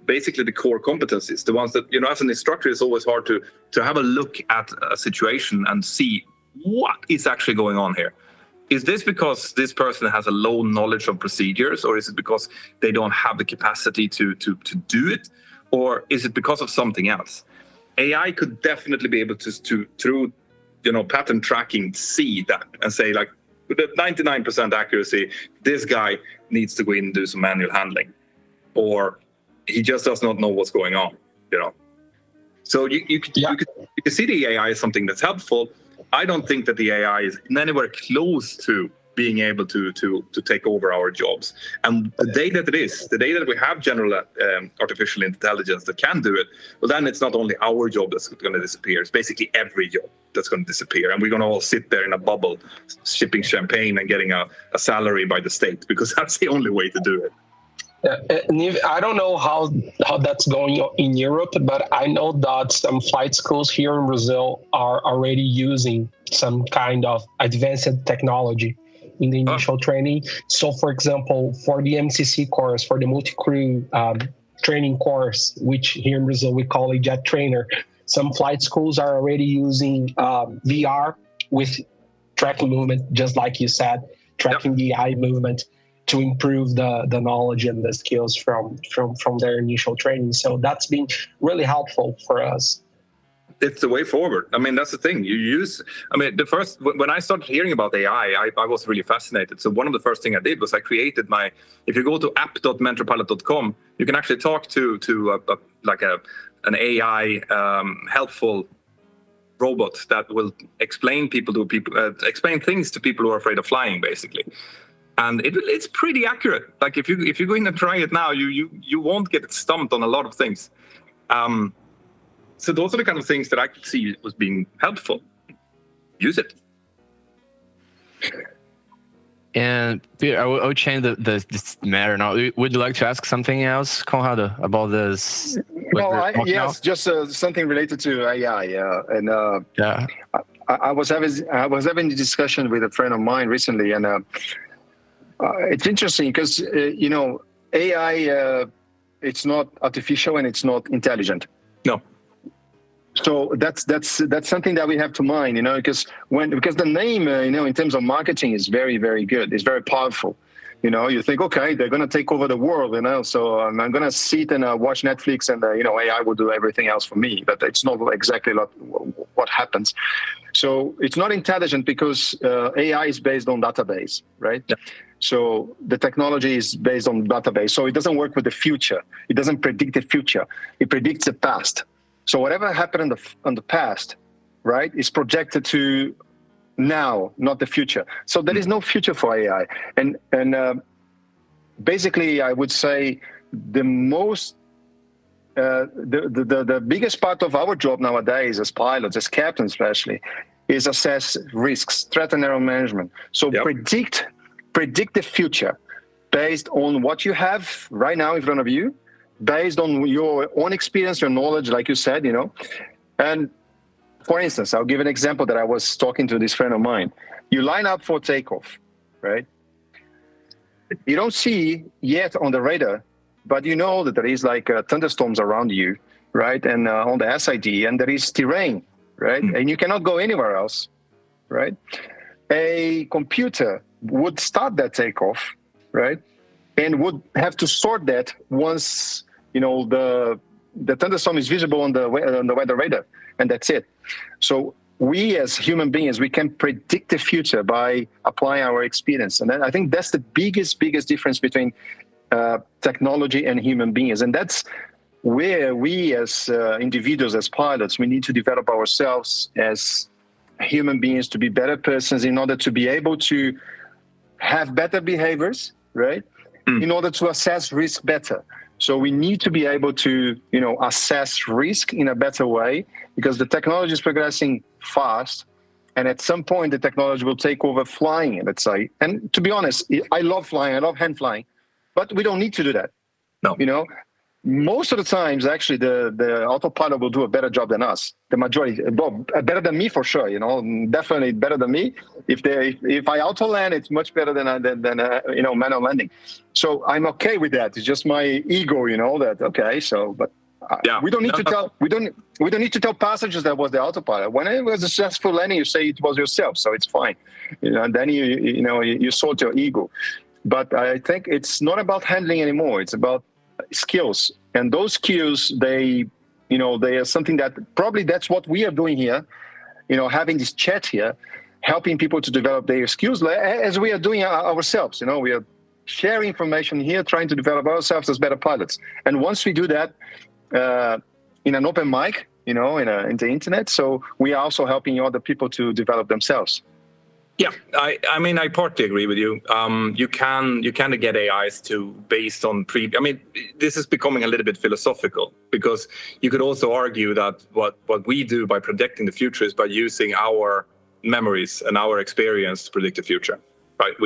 basically the core competencies, the ones that, as an instructor, it's always hard to have a look at a situation and see what is actually going on here. Is this because this person has a low knowledge of procedures, or is it because they don't have the capacity to do it, or is it because of something else? AI could definitely be able to through pattern tracking, see that and say, like, with a 99% accuracy, this guy needs to go in and do some manual handling, or he just does not know what's going on. you know. So you could see the AI as something that's helpful. I don't think that the AI is anywhere close to being able to take over our jobs. And the day that we have general artificial intelligence that can do it, well, then it's not only our job that's going to disappear. It's basically every job that's going to disappear. And we're going to all sit there in a bubble, sipping champagne and getting a salary by the state, because that's the only way to do it. I don't know how that's going in Europe, but I know that some flight schools here in Brazil are already using some kind of advanced technology in the initial training. So, for example, for the MCC course, for the multi-crew training course, which here in Brazil we call a jet trainer, some flight schools are already using VR with tracking movement, just like you said, tracking the eye movement, to improve the knowledge and the skills from their initial training. So that's been really helpful for us. It's the way forward. I mean, that's the thing. When I started hearing about AI, I was really fascinated. So one of the first things I did was I created if you go to app.mentorpilot.com, you can actually talk to an AI helpful robot that will explain explain things to people who are afraid of flying, basically. And it's pretty accurate. Like if you go in and try it now, you won't get stumped on a lot of things. So those are the kind of things that I could see was being helpful. Use it. And Peter, I will change this matter now. Would you like to ask something else, Conrado, about this? Yes, just something related to AI. I was having a discussion with a friend of mine recently, and it's interesting because AI, it's not artificial and it's not intelligent. No. So that's something that we have to mind, because the name, in terms of marketing is very, very good. It's very powerful. You think, okay, they're going to take over the world, so I'm going to sit and watch Netflix and, AI will do everything else for me. But it's not exactly what happens. So it's not intelligent because AI is based on database, right? Yeah. So the technology is based on database. So it doesn't work with the future. It doesn't predict the future. It predicts the past. So whatever happened in the past, right, is projected to now, not the future. So there is no future for AI. And basically, I would say the biggest part of our job nowadays as pilots, as captains especially, is assess risks, threat and error management. So predict the future based on what you have right now in front of you, based on your own experience, your knowledge, like you said, And for instance, I'll give an example that I was talking to this friend of mine. You line up for takeoff, right? You don't see yet on the radar, but you know that there is like thunderstorms around you, right? And on the SID, and there is terrain, right? And you cannot go anywhere else, right? A computer would start that takeoff, right? And would have to sort that once, the thunderstorm is visible on the weather radar, and that's it. So we as human beings, we can predict the future by applying our experience. And then I think that's the biggest difference between technology and human beings. And that's where we as individuals, as pilots, we need to develop ourselves as human beings to be better persons in order to be able to have better behaviors, right? In order to assess risk better. So we need to be able to, assess risk in a better way, because the technology is progressing fast. And at some point, the technology will take over flying, let's say. And to be honest, I love flying. I love hand flying. But we don't need to do that. No. Most of the times, actually, the autopilot will do a better job than us. The majority, better than me for sure. Definitely better than me. If I auto land, it's much better than manual landing. So I'm okay with that. It's just my ego, that okay. So, but we don't need to tell we don't need to tell passengers that was the autopilot. When it was a successful landing, you say it was yourself, so it's fine. And then you sort your ego. But I think it's not about handling anymore. It's about skills, and those skills they are something that probably that's what we are doing here, having this chat here, helping people to develop their skills as we are doing ourselves. We are sharing information here, trying to develop ourselves as better pilots. And once we do that, in an open mic, in the internet. So we are also helping other people to develop themselves. Yeah, I mean, I partly agree with you. You can get AIs to based on this is becoming a little bit philosophical, because you could also argue that what we do by predicting the future is by using our memories and our experience to predict the future. Right?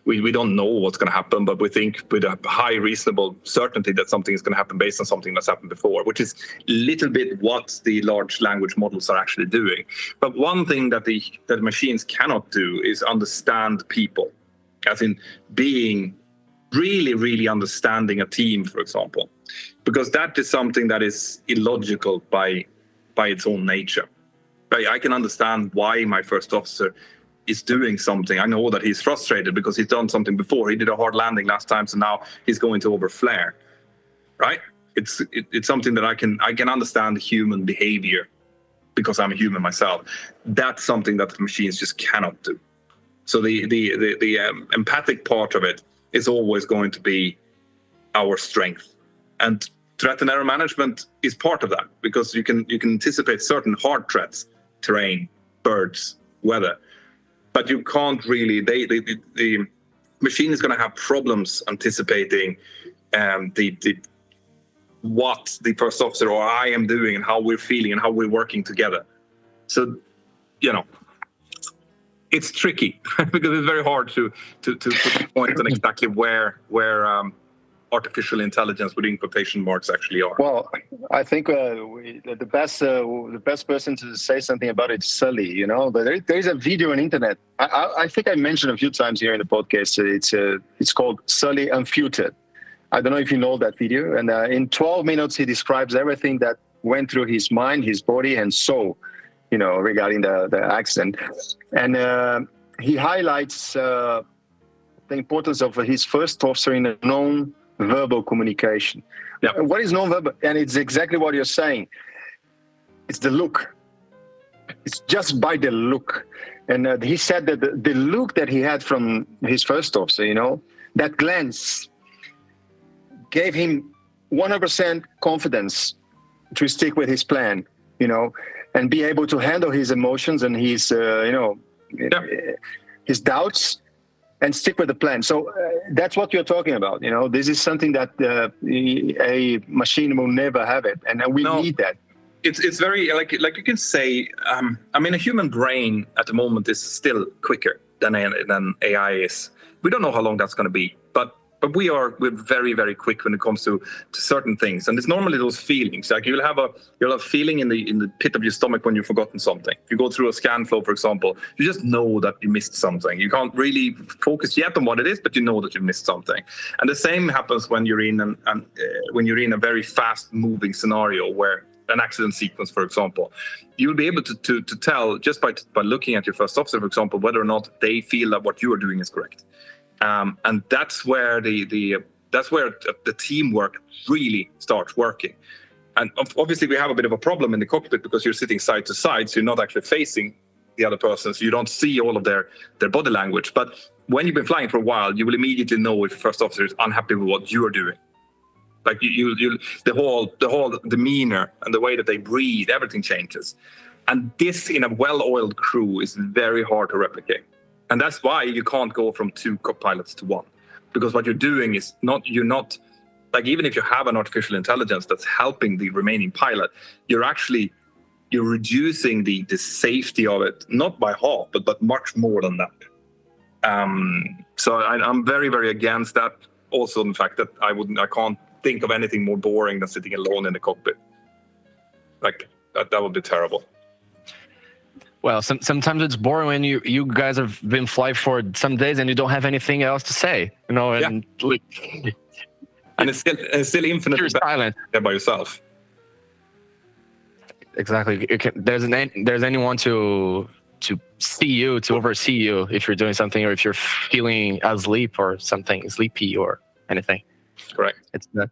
We don't know what's going to happen, but we think with a high reasonable certainty that something is going to happen based on something that's happened before, which is a little bit what the large language models are actually doing. But one thing that the machines cannot do is understand people, as in being really, really understanding a team, for example, because that is something that is illogical by its own nature. Right? I can understand why my first officer is doing something. I know that he's frustrated because he's done something before. He did a hard landing last time, so now he's going to overflare. Right? It's something that I can understand human behavior because I'm a human myself. That's something that the machines just cannot do. So the empathic part of it is always going to be our strength, and threat and error management is part of that, because you can anticipate certain hard threats, terrain, birds, weather. But you can't really. The machine is going to have problems anticipating what the first officer or I am doing and how we're feeling and how we're working together. So, it's tricky because it's very hard to put a point on exactly where artificial intelligence within quotation marks actually are. Well, I think the best person to say something about it is Sully. But there is a video on internet. I think I mentioned a few times here in the podcast. It's called Sully Unfiltered. I don't know if you know that video. And in 12 minutes, he describes everything that went through his mind, his body, and soul, regarding the accident. And he highlights the importance of his first officer in a non-verbal communication. Yeah. What is non-verbal? And it's exactly what you're saying. It's the look. It's just by the look. And he said that the look that he had from his first officer, that glance gave him 100% confidence to stick with his plan, and be able to handle his emotions and his, his doubts, and stick with the plan. So that's what you're talking about. This is something that a machine will never have it, and we need that. It's very like you can say. A human brain at the moment is still quicker than AI is. We don't know how long that's going to be, but we're very, very quick when it comes to certain things. And it's normally those feelings. Like you'll have a feeling in the pit of your stomach when you've forgotten something. If you go through a scan flow, for example, you just know that you missed something. You can't really focus yet on what it is, but you know that you missed something. And the same happens when you're in a very fast-moving scenario where an accident sequence, for example, you'll be able to tell just by looking at your first officer, for example, whether or not they feel that what you are doing is correct. And that's where the teamwork really starts working. And obviously we have a bit of a problem in the cockpit because you're sitting side to side, so you're not actually facing the other person, so you don't see all of their body language. But when you've been flying for a while, you will immediately know if the first officer is unhappy with what you are doing. Like the whole demeanor and the way that they breathe, everything changes. And this in a well-oiled crew is very hard to replicate. And that's why you can't go from 2 co-pilots to 1, because what you're doing is you're not like, even if you have an artificial intelligence that's helping the remaining pilot, you're reducing the safety of it, not by half, but much more than that. So I'm very, very against that. Also, the fact that I can't think of anything more boring than sitting alone in the cockpit. Like that would be terrible. Well, sometimes it's boring when you guys have been flying for some days and you don't have anything else to say, and and it's still infinitely silent by yourself. Exactly. There's anyone to see you, to oversee you if you're doing something, or if you're feeling asleep or something, sleepy or anything. Correct. It's not.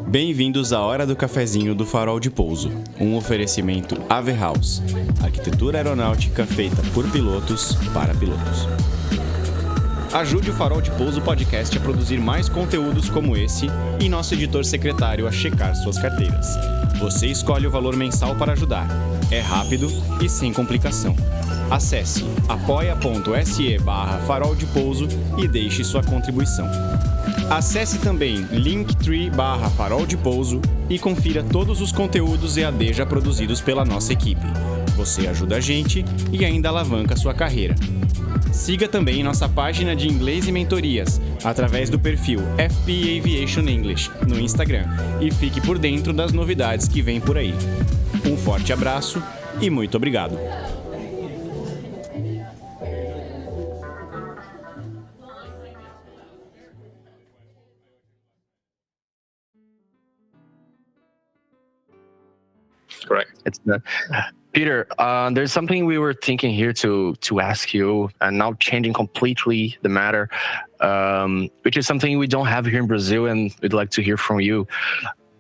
Bem-vindos à Hora do Cafezinho do Farol de Pouso, oferecimento Ave House, arquitetura aeronáutica feita por pilotos para pilotos. Ajude o Farol de Pouso Podcast a produzir mais conteúdos como esse e nosso editor secretário a checar suas carteiras. Você escolhe o valor mensal para ajudar. É rápido e sem complicação. Acesse apoia.se/Farol de Pouso e deixe sua contribuição. Acesse também linktree/Farol de Pouso e confira todos os conteúdos EAD já produzidos pela nossa equipe. Você ajuda a gente e ainda alavanca sua carreira. Siga também nossa página de inglês e mentorias através do perfil FP Aviation English no Instagram e fique por dentro das novidades que vêm por aí. Um forte abraço e muito obrigado! Correct. It's Peter, there's something we were thinking here to ask you, and now changing completely the matter, which is something we don't have here in Brazil, and we'd like to hear from you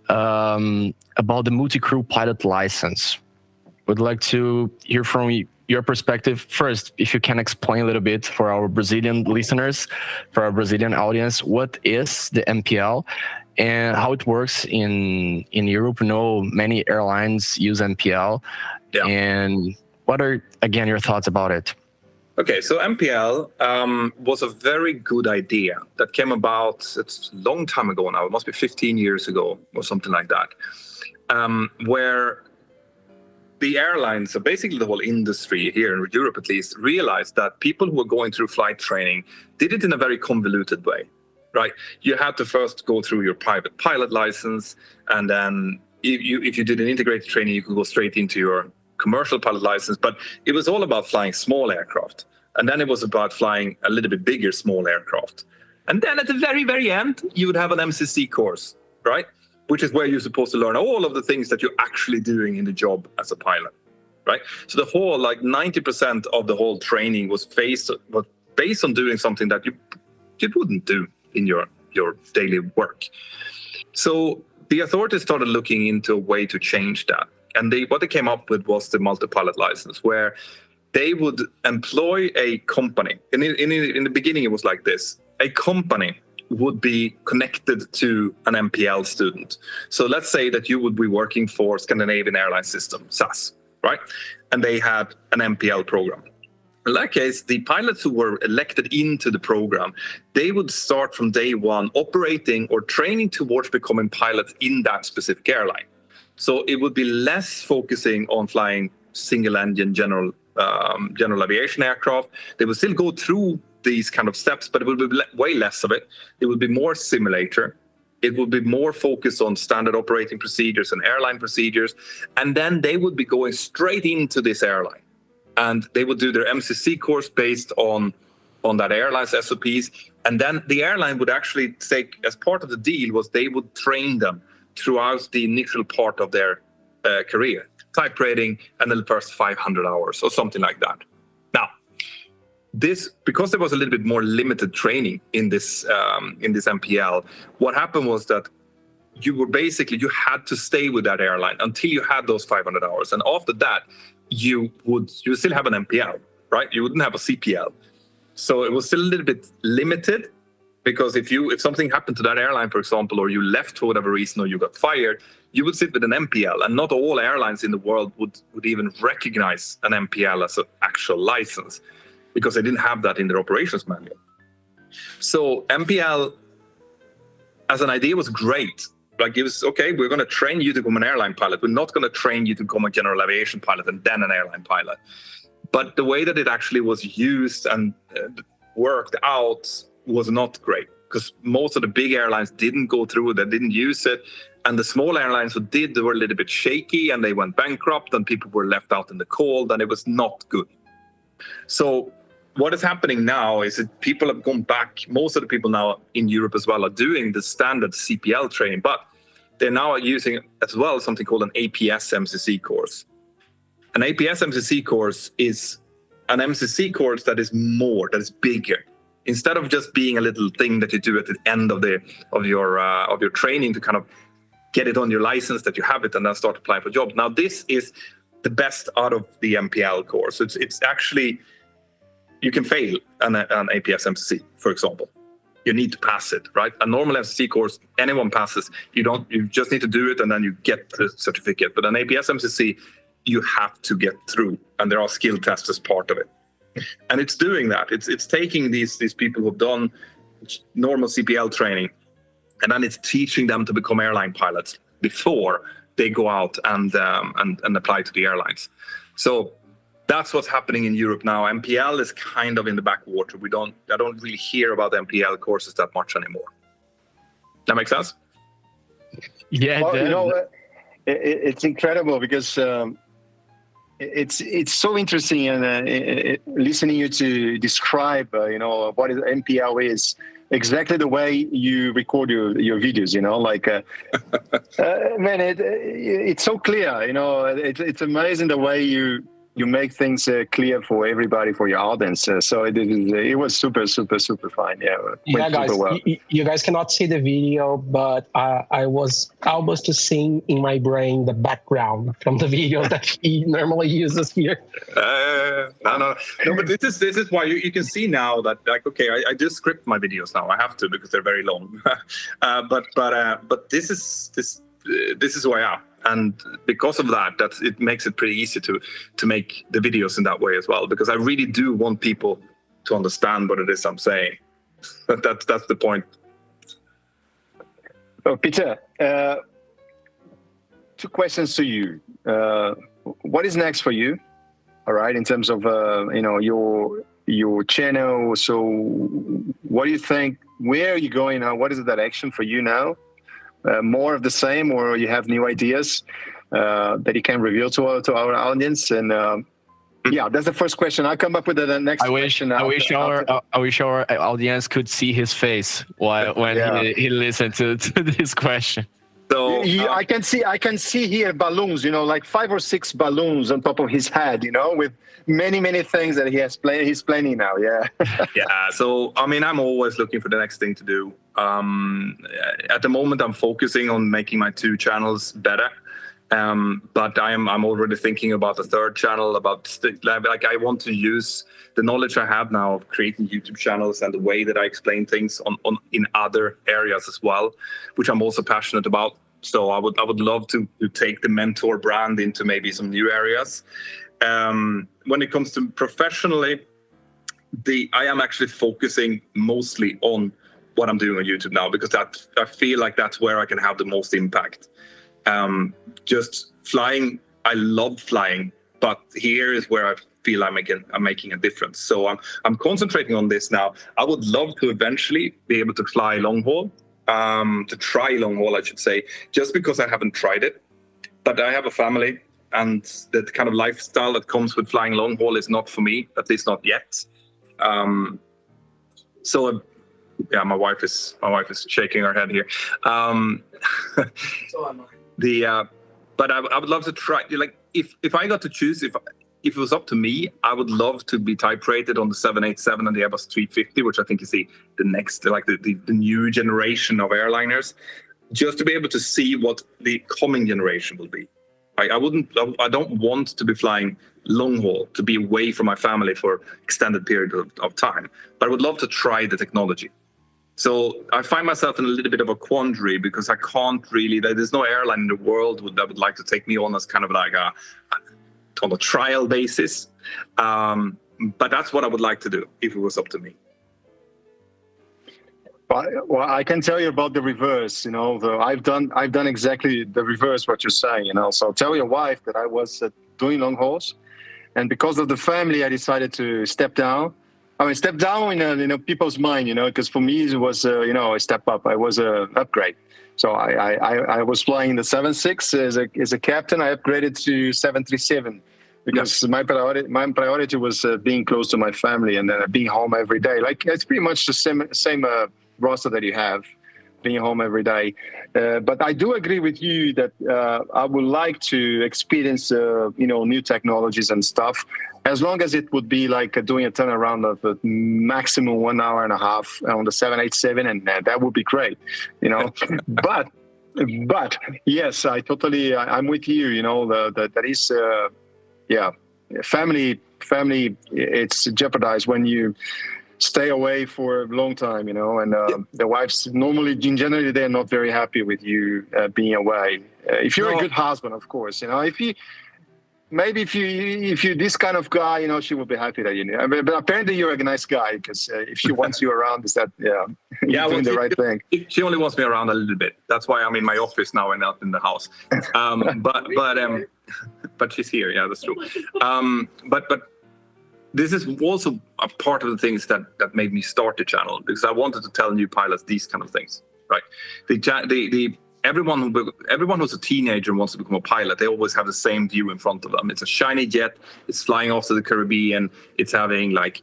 about the multi-crew pilot license. We'd like to hear from your perspective first, if you can explain a little bit for our Brazilian listeners, for our Brazilian audience, what is the MPL and how it works in Europe. We know many airlines use MPL. Yeah. And what are, again, your thoughts about it? Okay, so MPL was a very good idea that came about, it's a long time ago now, it must be 15 years ago or something like that, where the airlines, so basically the whole industry here in Europe at least, realized that people who were going through flight training did it in a very convoluted way, right? You had to first go through your private pilot license, and then if you did an integrated training, you could go straight into your commercial pilot license, but it was all about flying small aircraft. And then it was about flying a little bit bigger small aircraft. And then at the very, very end, you would have an MCC course, right? Which is where you're supposed to learn all of the things that you're actually doing in the job as a pilot, right? So the whole, 90% of the whole training was based on doing something that you wouldn't do in your daily work. So the authorities started looking into a way to change that. And what they came up with was the multi-pilot license, where they would employ a company. In the beginning, it was like this. A company would be connected to an MPL student. So let's say that you would be working for Scandinavian Airline System, SAS, right? And they had an MPL program. In that case, the pilots who were elected into the program, they would start from day one operating or training towards becoming pilots in that specific airline. So it would be less focusing on flying single-engine general aviation aircraft. They would still go through these kind of steps, but it would be way less of it. It would be more simulator. It would be more focused on standard operating procedures and airline procedures. And then they would be going straight into this airline. And they would do their MCC course based on that airline's SOPs. And then the airline would actually take, as part of the deal, was they would train them throughout the initial part of their career, type rating, and the first 500 hours or something like that. Now, because there was a little bit more limited training in this MPL, what happened was that you had to stay with that airline until you had those 500 hours, and after that, you would still have an MPL, right? You wouldn't have a CPL, so it was still a little bit limited. Because if something happened to that airline, for example, or you left for whatever reason, or you got fired, you would sit with an MPL, and not all airlines in the world would even recognize an MPL as an actual license, because they didn't have that in their operations manual. So MPL as an idea was great. Like, it was, okay, we're going to train you to become an airline pilot. We're not going to train you to become a general aviation pilot and then an airline pilot. But the way that it actually was used and worked out was not great, because most of the big airlines didn't go through it, they didn't use it. And the small airlines who did, they were a little bit shaky and they went bankrupt and people were left out in the cold, and it was not good. So what is happening now is that people have gone back. Most of the people now in Europe as well are doing the standard CPL training, but they're now using as well something called an APS MCC course. An APS MCC course is an MCC course that is bigger. Instead of just being a little thing that you do at the end of your training to kind of get it on your license, that you have it and then start applying for jobs. Now, this is the best out of the MPL course. It's actually you can fail an APS MCC, for example. You need to pass it, right? A normal MCC course, anyone passes. You just need to do it and then you get the certificate. But an APS MCC, you have to get through, and there are skill tests as part of it. And it's doing that. It's taking these people who've done normal CPL training, and then it's teaching them to become airline pilots before they go out and apply to the airlines. So that's what's happening in Europe now. MPL is kind of in the backwater. I don't really hear about MPL courses that much anymore. That makes sense? Yeah, well, you know, it's incredible because it's so interesting, and listening you to describe, what MPL is. Exactly the way you record your videos, like, man, it's so clear, it's amazing the way you make things clear for everybody, for your audience. So it was super fun. Yeah, guys, well. you guys cannot see the video, but I was almost seeing in my brain the background from the video that he normally uses here. No, but this is why you can see now that, like, okay, I just script my videos now. I have to because they're very long. but this is who I am. And because of that, it makes it pretty easy to make the videos in that way as well, because I really do want people to understand what it is I'm saying. That's the point. Oh, Peter, 2 questions to you. What is next for you? All right, in terms of your channel. So, what do you think? Where are you going now? What is the direction for you now? More of the same, or you have new ideas that you can reveal to our audience? And that's the first question. I'll come up with the next question. I wish our audience could see his face when he listened to this question. So I can see here balloons, like 5 or 6 balloons on top of his head, with many things that he's planning now. Yeah. Yeah. So, I mean, I'm always looking for the next thing to do. At the moment, I'm focusing on making my 2 channels better. But I'm already thinking about a 3rd channel, I want to use the knowledge I have now of creating YouTube channels and the way that I explain things in other areas as well, which I'm also passionate about. So I would love to take the Mentour brand into maybe some new areas. When it comes to professionally, I am actually focusing mostly on what I'm doing on YouTube now, because I feel like that's where I can have the most impact. Just flying, I love flying, but here is where I feel I'm making a difference. So I'm concentrating on this now. I would love to eventually be able to fly long haul, to try long haul, I should say, just because I haven't tried it. But I have a family, and the kind of lifestyle that comes with flying long haul is not for me, at least not yet. Yeah, my wife is shaking her head here. So am I. But I would love to try. Like, if I got to choose, if it was up to me, I would love to be type rated on the 787 and the Airbus 350, which I think is the next, like the new generation of airliners, just to be able to see what the coming generation will be. I don't want to be flying long haul, to be away from my family for extended period of time. But I would love to try the technology. So I find myself in a little bit of a quandary, because I can't really, there's no airline in the world that would like to take me on as kind of like on a trial basis. But that's what I would like to do if it was up to me. Well, I can tell you about the reverse. I've done exactly the reverse what you're saying. So tell your wife that I was doing long hauls, and because of the family, I decided to step down. I mean, step down in people's mind, because for me it was a step up. I was a upgrade. So I was flying the 767 as a captain. I upgraded to 737 because my priority was being close to my family and being home every day. Like, it's pretty much the same roster that you have, being home every day. But I do agree with you that I would like to experience new technologies and stuff, as long as it would be like doing a turnaround of a maximum 1.5 hours on the 787, and that would be great, But yes, I'm with you. That is, family family, it's jeopardized when you stay away for a long time, you know, and the wives normally, generally, they're not very happy with you being away. If you're a good husband, of course, you know, if you're this kind of guy, you know, she will be happy that you know. But apparently you're a nice guy, because if she wants you around, is that you're doing the right thing. She only wants me around a little bit. That's why I'm in my office now and not in the house. But she's here. Yeah, that's true. But this is also a part of the things that made me start the channel, because I wanted to tell new pilots these kind of things, right? Everyone who's a teenager and wants to become a pilot, they always have the same view in front of them. It's a shiny jet, it's flying off to the Caribbean, it's having like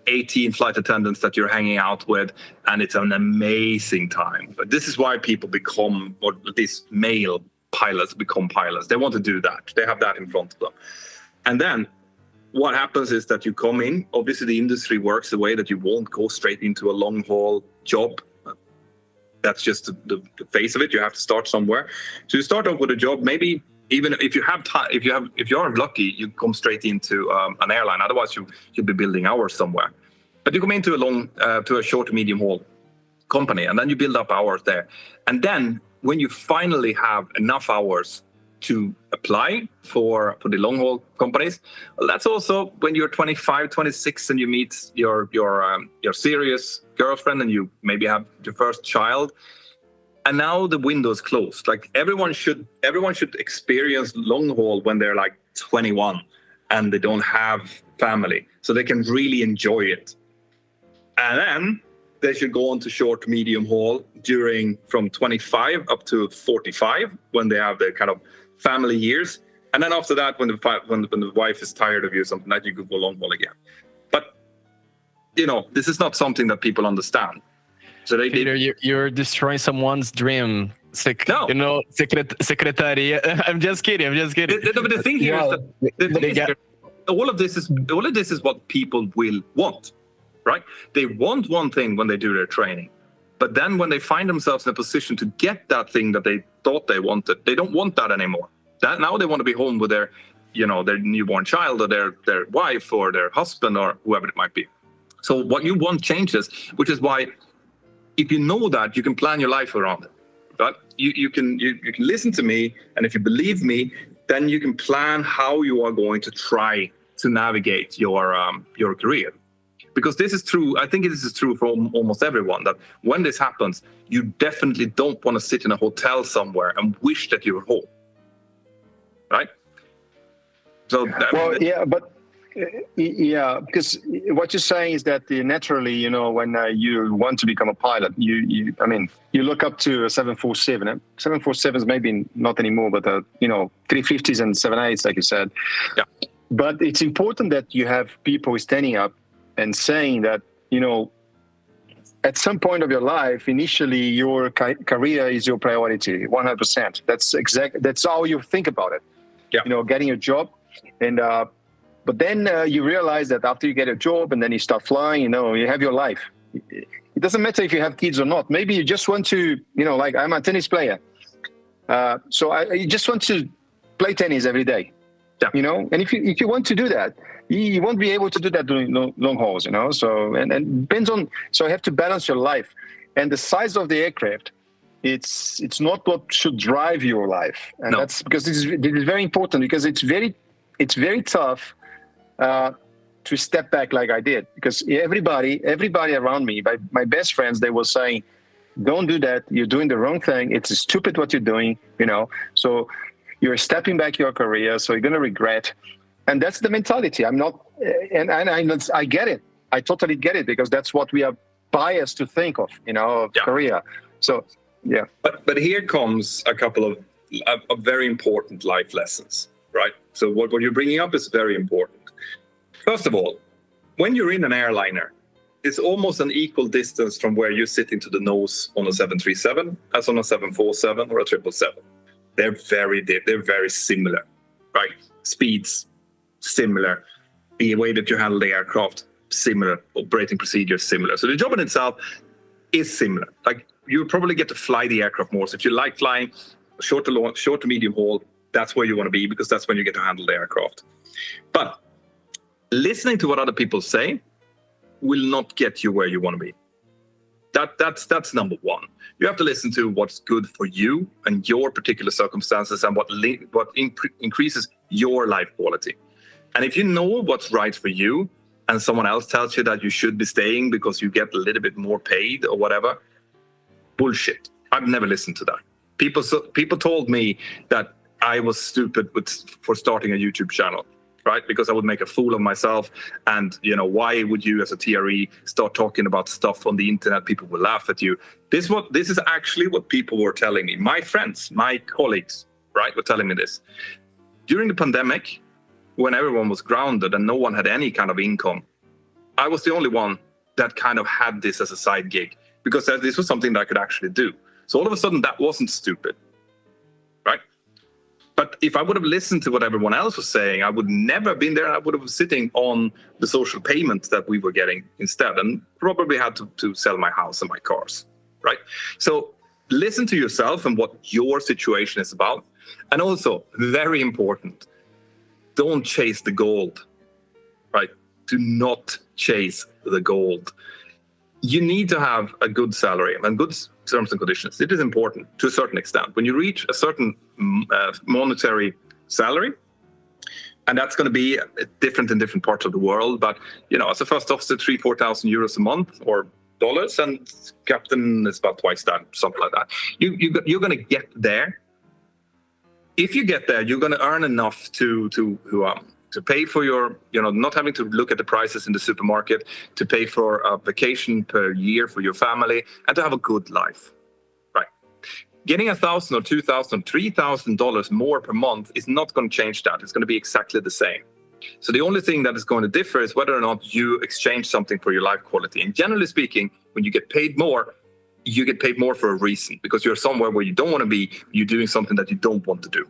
18 flight attendants that you're hanging out with, and it's an amazing time. But this is why people become, or at least male pilots become pilots. They want to do that. They have that in front of them. And then what happens is that you come in, obviously the industry works the way that you won't go straight into a long haul job. That's just the face of it. You have to start somewhere. So you start off with a job. Maybe even if you have time, if you're lucky, you come straight into an airline. Otherwise, you'll be building hours somewhere. But you come into a short to medium haul company, and then you build up hours there. And then when you finally have enough hours to apply for the long haul companies, well, that's also when you're 25, 26, and you meet your serious girlfriend, and you maybe have your first child, and now the window's closed. Like everyone should experience long haul when they're like 21 and they don't have family, so they can really enjoy it. And then they should go on to short to medium haul from 25 up to 45 when they have the kind of family years. And then after that, when the wife is tired of you or something, that you could go long haul again. But you know, this is not something that people understand. So Peter, you're destroying someone's dream. No. You know, secretaria. I'm just kidding. But the thing here is that all of this is what people will want, right? They want one thing when they do their training, but then when they find themselves in a position to get that thing that they thought they wanted, they don't want that anymore. That now they want to be home with their newborn child, or their wife, or their husband, or whoever it might be. So what you want changes, which is why, if you know that, you can plan your life around it. But you can listen to me, and if you believe me, then you can plan how you are going to try to navigate your career. Because this is true. I think this is true for almost everyone, that when this happens, you definitely don't want to sit in a hotel somewhere and wish that you were home, right? So because what you're saying is that naturally, you know, when you want to become a pilot, you look up to a 747. 747s maybe not anymore, but 350s and 78s, like you said. Yeah. But it's important that you have people standing up and saying that, you know, at some point of your life, initially your career is your priority, 100%. That's how you think about it. Yeah. You know, getting a job, and but then you realize that after you get a job and then you start flying, you know, you have your life. It doesn't matter if you have kids or not. Maybe you just want to, you know, like I'm a tennis player, so you just want to play tennis every day. Yeah. You know, and if you want to do that, you won't be able to do that during long hauls, you know. So and depends on. So you have to balance your life, and the size of the aircraft. It's not what should drive your life, and that's because this is very important, because it's very tough to step back like I did, because everybody around me, my best friends, they were saying, "Don't do that. You're doing the wrong thing. It's stupid what you're doing," you know. So you're stepping back your career, so you're gonna regret. And that's the mentality. I'm not, and I get it. I totally get it, because that's what we are biased to think of, you know, career. So, yeah. But here comes a couple of very important life lessons, right? So what you're bringing up is very important. First of all, when you're in an airliner, it's almost an equal distance from where you're sitting to the nose on a 737 as on a 747 or a 777. They're very similar, right? Speeds, similar. The way that you handle the aircraft, similar. Operating procedures, similar. So the job in itself is similar. Like, you probably get to fly the aircraft more. So if you like flying short to medium haul, that's where you want to be, because that's when you get to handle the aircraft. But listening to what other people say will not get you where you want to be. That's number one. You have to listen to what's good for you and your particular circumstances and what increases your life quality. And if you know what's right for you and someone else tells you that you should be staying because you get a little bit more paid or whatever, bullshit. I've never listened to that. People told me that I was stupid for starting a YouTube channel, right? Because I would make a fool of myself. And, why would you as a TRE start talking about stuff on the internet? People will laugh at you. This is actually what people were telling me. My friends, my colleagues, right, were telling me this. During the pandemic, when everyone was grounded and no one had any kind of income, I was the only one that kind of had this as a side gig because this was something that I could actually do. So all of a sudden, that wasn't stupid, right? But if I would have listened to what everyone else was saying, I would never have been there. I would have been sitting on the social payments that we were getting instead and probably had to sell my house and my cars, right? So listen to yourself and what your situation is about. And also, very important, don't chase the gold, right? Do not chase the gold. You need to have a good salary and good terms and conditions. It is important to a certain extent. When you reach a certain monetary salary, and that's going to be different in different parts of the world, but as a first officer, 3,000-4,000 euros a month or dollars, and captain is about twice that, something like that. You're going to get there. If you get there, you're going to earn enough to pay for your, not having to look at the prices in the supermarket, to pay for a vacation per year for your family, and to have a good life, right? Getting $1,000 or $2,000 or $3,000 more per month is not going to change that. It's going to be exactly the same. So the only thing that is going to differ is whether or not you exchange something for your life quality. And generally speaking, when you get paid more, you get paid more for a reason, because you're somewhere where you don't want to be, you're doing something that you don't want to do.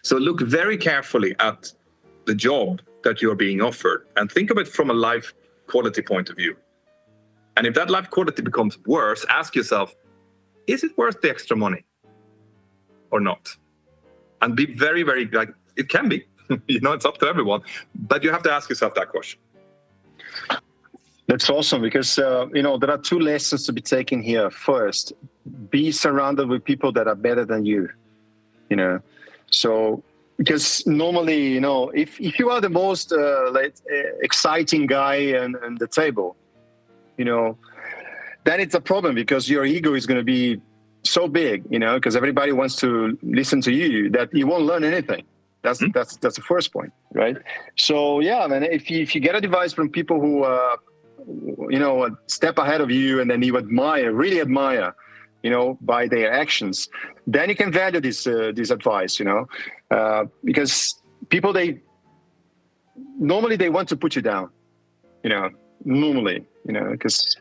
So look very carefully at the job that you're being offered and think of it from a life quality point of view. And if that life quality becomes worse, ask yourself, is it worth the extra money or not? And be very, very, it can be, it's up to everyone, but you have to ask yourself that question. That's awesome, because, there are two lessons to be taken here. First, be surrounded with people that are better than you, So, because normally, if you are the most exciting guy on the table, then it's a problem, because your ego is going to be so big, because everybody wants to listen to you, that you won't learn anything. That's the first point, right? So yeah, man, if you get advice from people who a step ahead of you, and then you really admire, by their actions, then you can value this advice, because people, they normally want to put you down, normally, because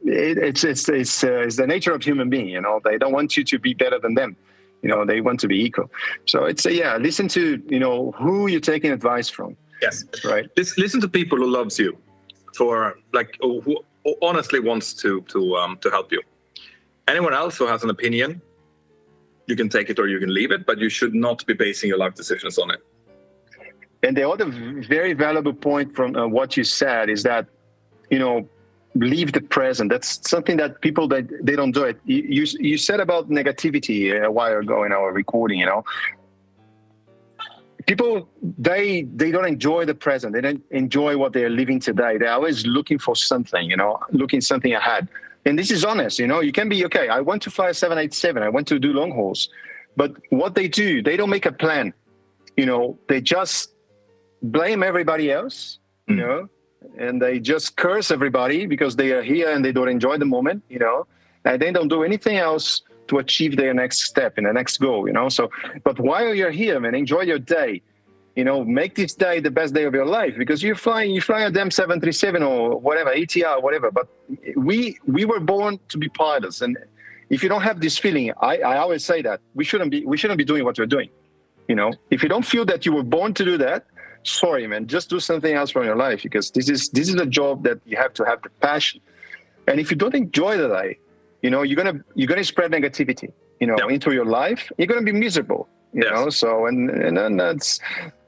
it's the nature of human being, they don't want you to be better than them, they want to be equal. So it's listen to who you're taking advice from. Yes, right. Listen to people who loves you, who honestly wants to help you. Anyone else who has an opinion, you can take it or you can leave it, but you should not be basing your life decisions on it. And the other very valuable point from what you said is that, leave the present. That's something that people, they don't do it. You said about negativity a while ago in our recording, People, they don't enjoy the present. They don't enjoy what they're living today. They're always looking for something, looking something ahead. And this is honest, you can be, okay, I want to fly a 787. I want to do long hauls. But what they do, they don't make a plan. They just blame everybody else, and they just curse everybody because they are here and they don't enjoy the moment, and they don't do anything else to achieve their next step and the next goal, So, but while you're here, man, enjoy your day. Make this day the best day of your life, because you fly a damn 737 or whatever, ATR, whatever. But we were born to be pilots, and if you don't have this feeling, I always say that we shouldn't be doing what we're doing. If you don't feel that you were born to do that, sorry, man, just do something else from your life, because this is a job that you have to have the passion. And if you don't enjoy the day, you're gonna spread negativity, into your life. You're gonna be miserable, So and then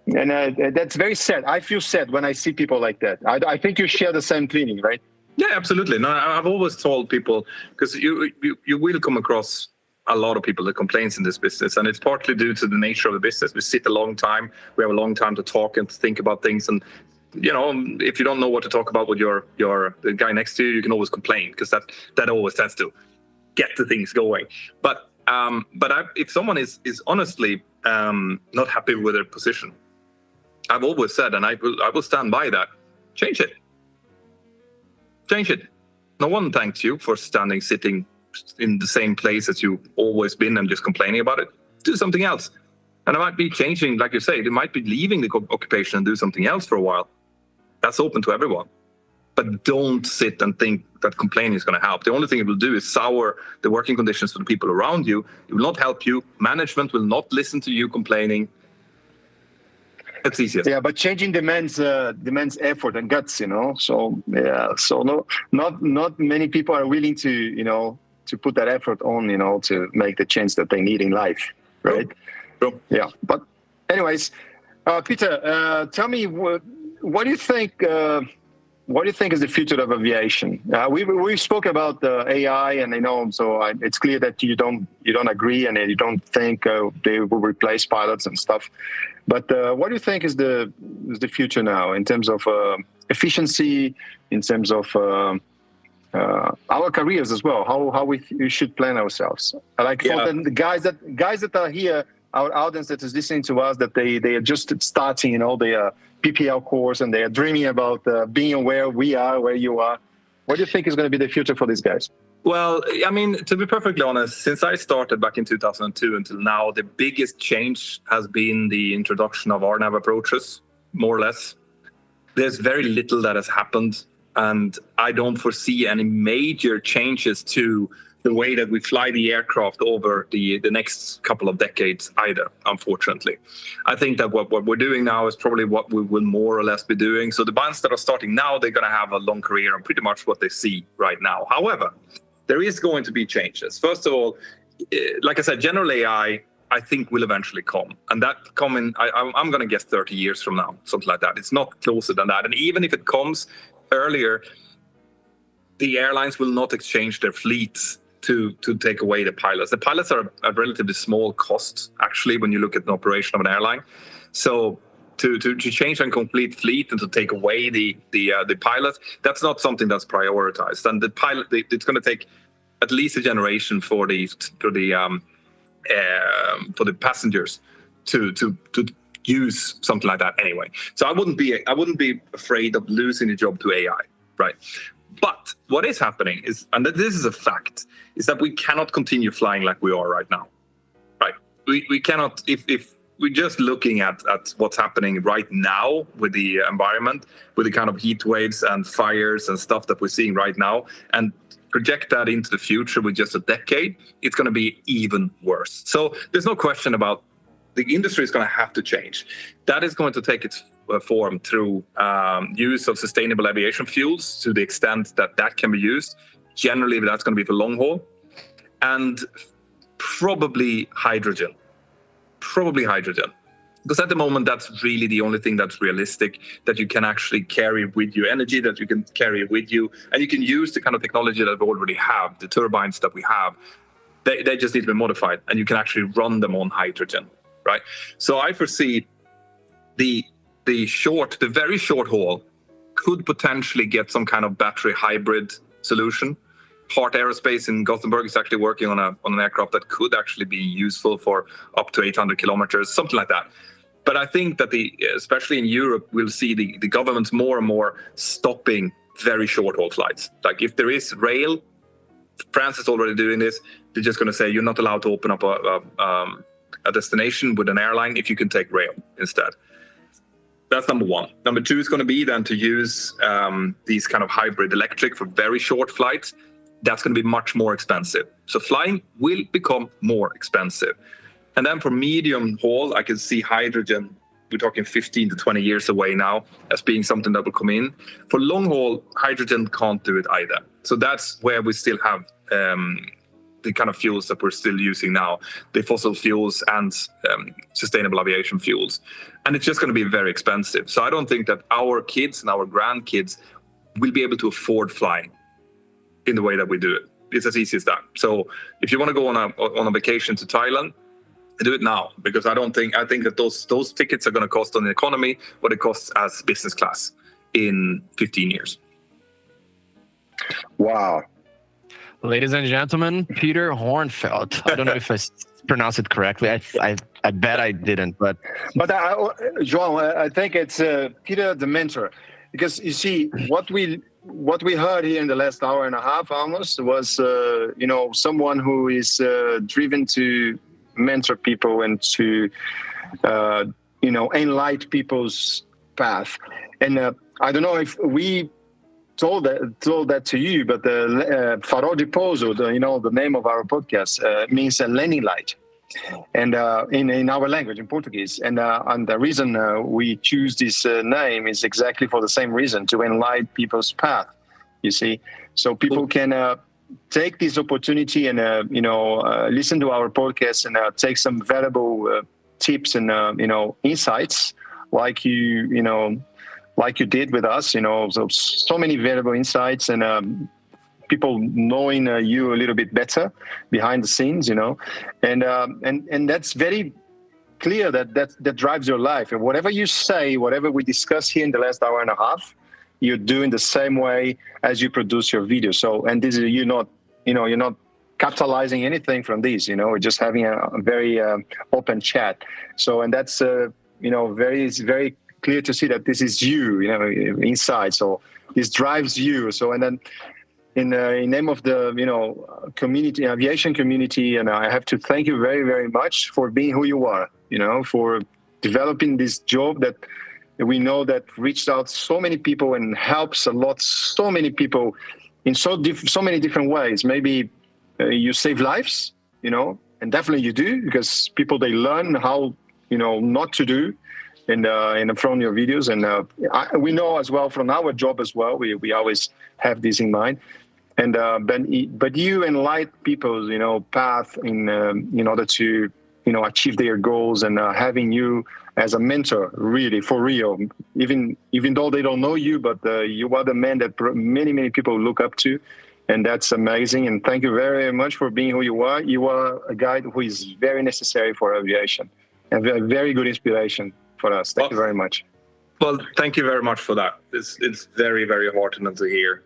And that's very sad. I feel sad when I see people like that. I think you share the same feeling, right? Yeah, absolutely. No, I've always told people, because you will come across a lot of people that complains in this business, and it's partly due to the nature of the business. We sit a long time. We have a long time to talk and to think about things, and if you don't know what to talk about with the guy next to you, you can always complain, because that always tends to get the things going. But if someone is honestly not happy with their position, I've always said, and I will stand by that, change it. Change it. No one thanks you for sitting in the same place as you've always been and just complaining about it. Do something else. And it might be changing, like you say, they might be leaving the occupation and do something else for a while. That's open to everyone. But don't sit and think that complaining is going to help. The only thing it will do is sour the working conditions for the people around you. It will not help you. Management will not listen to you complaining. It's easiest. Yeah, but changing demands effort and guts, So not many people are willing to put that effort on, to make the change that they need in life, right? Sure. Yeah. But anyways, Peter, tell me what do you think? What do you think is the future of aviation? We spoke about AI, and so it's clear that you don't agree, and you don't think they will replace pilots and stuff. But what do you think is the future now in terms of efficiency, in terms of our careers as well? How we should plan ourselves? For the guys that are here, our audience that is listening to us, that they are just starting, their PPL course, and they are dreaming about being where we are, where you are. What do you think is going to be the future for these guys? Well, I mean, to be perfectly honest, since I started back in 2002 until now, the biggest change has been the introduction of RNAV approaches, more or less. There's very little that has happened, and I don't foresee any major changes to the way that we fly the aircraft over the next couple of decades either, unfortunately. I think that what we're doing now is probably what we will more or less be doing. So the ones that are starting now, they're going to have a long career and pretty much what they see right now. However, there is going to be changes. First of all, like I said, general AI, I think will eventually come. And that I'm going to guess 30 years from now, something like that. It's not closer than that. And even if it comes earlier, the airlines will not exchange their fleets to take away the pilots. The pilots are a relatively small cost, actually, when you look at the operation of an airline. So to change a complete fleet and to take away the pilots, that's not something that's prioritized. And the pilot, it's going to take at least a generation for the passengers to use something like that anyway. So I wouldn't be afraid of losing a job to AI, right? But what is happening is, and this is a fact, is that we cannot continue flying like we are right now, right? We cannot, if we're just looking at what's happening right now with the environment, with the kind of heat waves and fires and stuff that we're seeing right now, and project that into the future with just a decade, it's going to be even worse. So there's no question about the industry is going to have to change. That is going to take its form through use of sustainable aviation fuels to the extent that can be used. Generally, that's going to be for long haul, and probably hydrogen. Because at the moment, that's really the only thing that's realistic, that you can actually carry with you, energy that you can carry with you, and you can use the kind of technology that we already have, the turbines that we have. They just need to be modified, and you can actually run them on hydrogen, right? So I foresee the very short haul could potentially get some kind of battery hybrid solution. Hart Aerospace in Gothenburg is actually working on an aircraft that could actually be useful for up to 800 kilometers, something like that. But I think that especially in Europe, we'll see the governments more and more stopping very short haul flights. Like if there is rail, France is already doing this. They're just going to say you're not allowed to open up a destination with an airline if you can take rail instead. That's number one. Number two is going to be then to use these kind of hybrid electric for very short flights. That's going to be much more expensive. So flying will become more expensive. And then for medium haul, I can see hydrogen, we're talking 15 to 20 years away now, as being something that will come in. For long haul, hydrogen can't do it either. So that's where we still have the kind of fuels that we're still using now, the fossil fuels and sustainable aviation fuels. And it's just going to be very expensive. So I don't think that our kids and our grandkids will be able to afford flying in the way that we do it. It's as easy as that. So if you want to go on a vacation to Thailand, do it now, because I think that those tickets are going to cost on the economy what it costs as business class in 15 years. Wow. Ladies and gentlemen, Petter Hörnfeldt. I don't know if I pronounced it correctly. I bet I didn't, but João, I think it's Peter the mentor, because you see what we heard here in the last hour and a half almost was someone who is driven to mentor people and to enlighten people's path. And I don't know if we told that to you, but the Farol de Pouso, the name of our podcast, means a landing light, and in our language, in Portuguese. And the reason we choose this name is exactly for the same reason, to enlighten people's path. You see, so people can take this opportunity and listen to our podcast and take some valuable tips and insights, like you did with us. So many valuable insights and people knowing you a little bit better behind the scenes, and that's very clear that drives your life. And whatever you say, whatever we discuss here in the last hour and a half, you're doing the same way as you produce your video. So, and this is you're not capitalizing anything from this. We're just having a very open chat. So, and that's it's very clear to see that this is you, inside. So this drives you. So, and then in name of the community, aviation community, and I have to thank you very, very much for being who you are. For developing this job that we know that reached out so many people and helps a lot, so many people in so many different ways. Maybe you save lives, and definitely you do, because people, they learn how not to do from your videos. And we know as well from our job as well, we always have this in mind. And but you enlighten people's path in order to achieve their goals, and having you as a mentor, really, for real, even though they don't know you, but you are the man that many people look up to, and that's amazing. And thank you very much for being who you are. You are a guy who is very necessary for aviation and a very good inspiration for us. Thank you very much. Well, thank you very much for that. It's very, very heartening to hear.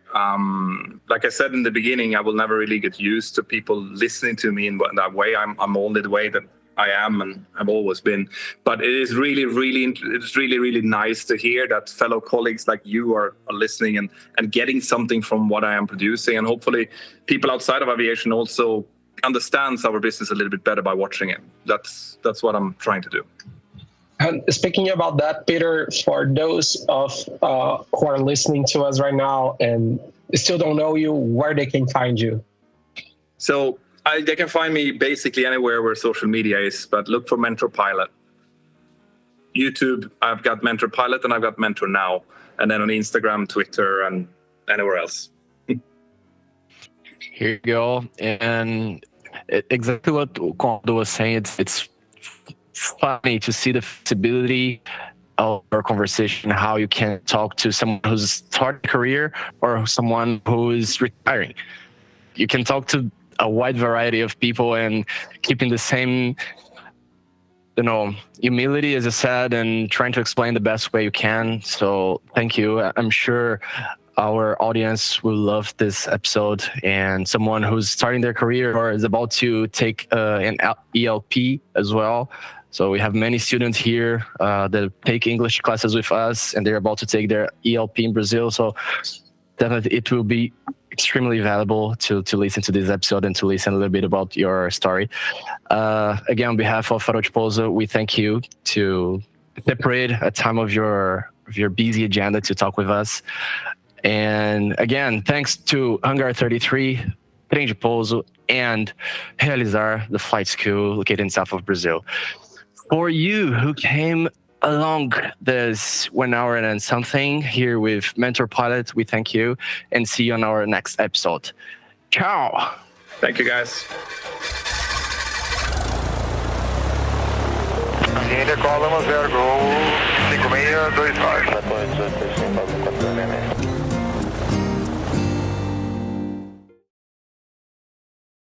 Like I said in the beginning, I will never really get used to people listening to me in that way. I'm only the way that I am, and I've always been. But it is really, really nice to hear that fellow colleagues like you are listening and getting something from what I am producing. And hopefully people outside of aviation also understands our business a little bit better by watching it. That's what I'm trying to do. And speaking about that, Peter, for those who are listening to us right now and still don't know you, where they can find you? So they can find me basically anywhere where social media is, but look for Mentour Pilot. YouTube, I've got Mentour Pilot, and I've got Mentor Now. And then on Instagram, Twitter, and anywhere else. Here you go. And exactly what Kondo was saying, it's funny to see the flexibility of our conversation, how you can talk to someone who's starting a career or someone who is retiring. You can talk to a wide variety of people and keeping the same, humility, as I said, and trying to explain the best way you can. So thank you. I'm sure our audience will love this episode, and someone who's starting their career or is about to take an ELP as well. So we have many students here that take English classes with us, and they're about to take their ELP in Brazil. So definitely it will be extremely valuable to listen to this episode and to listen a little bit about your story. Again, on behalf of Farol de Pouso, we thank you to separate a time of your busy agenda to talk with us. And again, thanks to Hangar 33, Trem de Pouso, and Realizar, the flight school located in south of Brazil. For you who came along this 1 hour and something here with Mentour Pilot, we thank you and see you on our next episode. Ciao. Thank you, guys. Linha Column 0 Gol 5624.